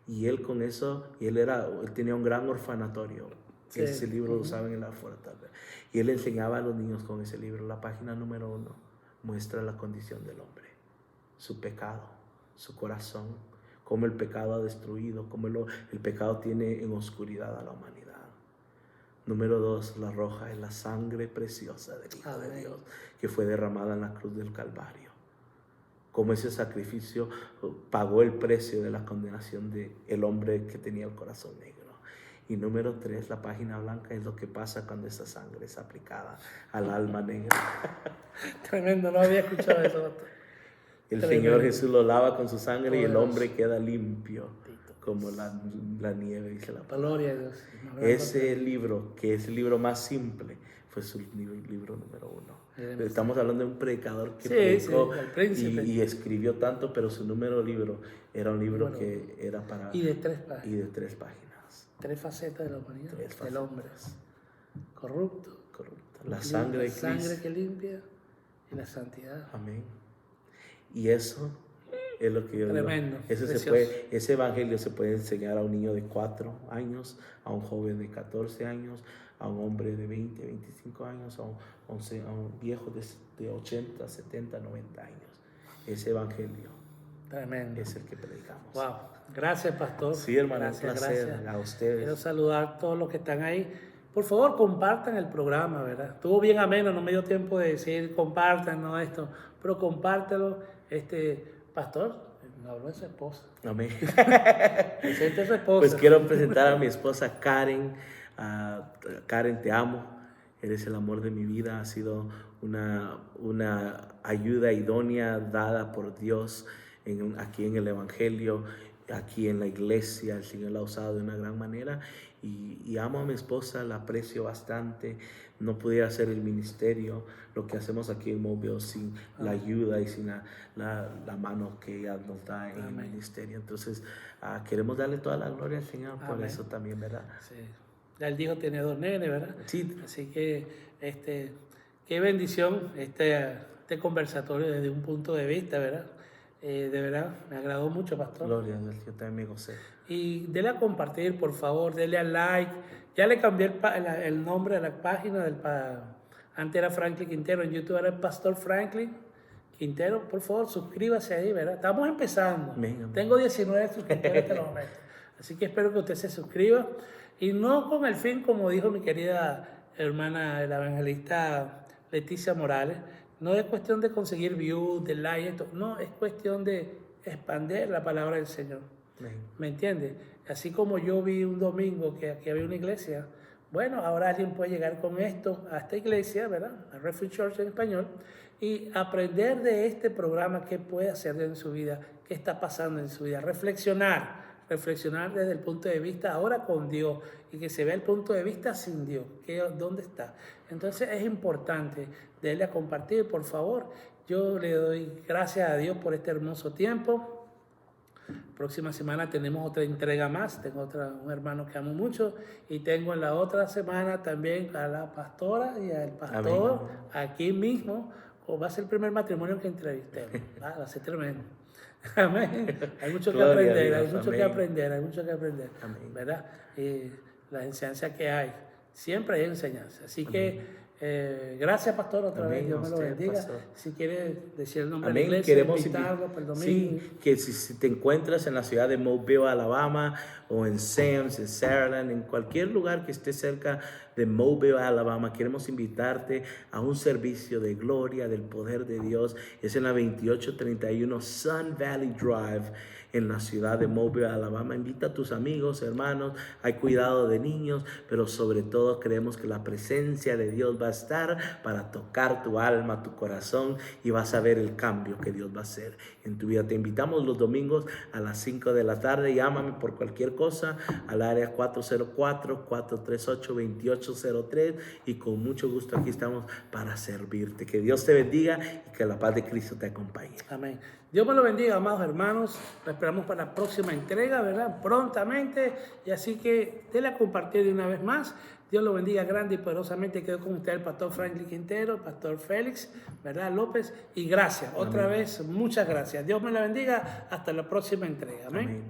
Y él con eso, él tenía un gran orfanatorio. Sí. Ese libro lo usaban en la fortaleza. Y él enseñaba a los niños con ese libro. La página número 1 muestra la condición del hombre, su pecado, su corazón, cómo el pecado ha destruido, cómo el pecado tiene en oscuridad a la humanidad. Número 2, la roja es la sangre preciosa del Hijo de Dios, que fue derramada en la cruz del Calvario. Cómo ese sacrificio pagó el precio de la condenación del hombre que tenía el corazón negro. Y número 3, la página blanca, es lo que pasa cuando esa sangre es aplicada al alma negra.
Tremendo, no había escuchado eso, doctor.
El Señor Jesús lo lava con su sangre y el hombre queda limpio como la nieve, dice la palabra.
Gloria a Dios.
Ese libro, que es el libro más simple, fue su libro número 1. Estamos hablando de un predicador que predicó y escribió tanto, pero su libro era un libro que era para...
Y de 3 páginas.
Y de 3 páginas.
3 facetas de la humanidad, del hombre. Corrupto.
La sangre de Cristo.
La sangre que limpia y la santidad.
Amén. Y eso es lo que yo
Tremendo,
digo. Ese evangelio se puede enseñar a un niño de 4 años, a un joven de 14 años, a un hombre de 20, 25 años, a un viejo de 80, 70, 90 años. Ese evangelio
tremendo
es el que predicamos.
Wow. Gracias, pastor.
Sí, hermano, un placer.
Gracias
a ustedes.
Quiero saludar a todos los que están ahí. Por favor, compartan el programa, ¿verdad? Estuvo bien ameno, no me dio tiempo de decir compartan, no esto, pero compártelo. Pastor, me habló de su esposa.
Amén.
Presente a su esposa.
Pues quiero presentar a mi esposa Karen. Karen, te amo. Eres el amor de mi vida. Ha sido una ayuda idónea dada por Dios aquí en el Evangelio, aquí en la iglesia. El Señor la ha usado de una gran manera. Y amo a mi esposa, la aprecio bastante. No pudiera hacer el ministerio, lo que hacemos aquí en Mobile, sin la ayuda y sin la mano que ella nos da en el ministerio. Entonces, queremos darle toda la gloria al Señor por eso también, ¿verdad?
Sí. Ya él dijo, tiene 2 nenes, ¿verdad?
Sí.
Así que, qué bendición este conversatorio desde un punto de vista, ¿verdad? De verdad, me agradó mucho, pastor.
Gloria a Dios, yo también me gocé.
Y dele a compartir, por favor, dele a like. Ya le cambié el nombre a la página antes era Franklin Quintero, en YouTube era el Pastor Franklin Quintero. Por favor, suscríbase ahí, ¿verdad? Estamos empezando.
Amén.
Tengo 19 suscriptores hasta el momento. Así que espero que usted se suscriba. Y no con el fin, como dijo mi querida hermana, la evangelista Leticia Morales, no es cuestión de conseguir views, de like, esto. No, es cuestión de expandir la palabra del Señor. ¿Me entiendes? Así como yo vi un domingo que aquí había una iglesia, bueno, ahora alguien puede llegar con esto a esta iglesia, ¿verdad? A Refuge Church en español, y aprender de este programa qué puede hacer en su vida, qué está pasando en su vida, reflexionar reflexionar desde el punto de vista ahora con Dios y que se vea el punto de vista sin Dios, dónde está. Entonces es importante darle a compartir, por favor. Yo le doy gracias a Dios por este hermoso tiempo. Próxima semana tenemos otra entrega más. Tengo un hermano que amo mucho. Y tengo en la otra semana también a la pastora y al pastor. Amén. Aquí mismo. Va a ser el primer matrimonio que entrevistemos. Va a ser tremendo. Amén. Hay mucho que aprender, hay mucho que aprender, hay mucho que aprender. Amén. ¿Verdad? Y la enseñanza que hay. Siempre hay enseñanza. Así que gracias, pastor, otra vez. Dios me lo bendiga. Pastor. Si quiere decir el nombre de la iglesia,
queremos
invitarlo para el domingo.
Sí, que si te encuentras en la ciudad de Mobile, Alabama, o en Sam's, en Saraland, en cualquier lugar que esté cerca de Mobile, Alabama, queremos invitarte a un servicio de gloria, del poder de Dios. Es en la 2831 Sun Valley Drive, en la ciudad de Mobile, Alabama. Invita a tus amigos, hermanos. Hay cuidado de niños, pero sobre todo creemos que la presencia de Dios va a estar para tocar tu alma, tu corazón, y vas a ver el cambio que Dios va a hacer en tu vida. Te invitamos los domingos a las 5 de la tarde. Llámame por cualquier cosa al área 404-438-2803 y con mucho gusto aquí estamos para servirte. Que Dios te bendiga y que la paz de Cristo te acompañe.
Amén. Dios me lo bendiga, amados hermanos. Lo esperamos para la próxima entrega, ¿verdad? Prontamente. Y así que déle a compartir de una vez más. Dios lo bendiga grande y poderosamente. Quedó con usted el pastor Franklin Quintero, el pastor Félix, ¿verdad? López. Y gracias. Otra vez, muchas gracias. Dios me lo bendiga. Hasta la próxima entrega. Amén. Amén.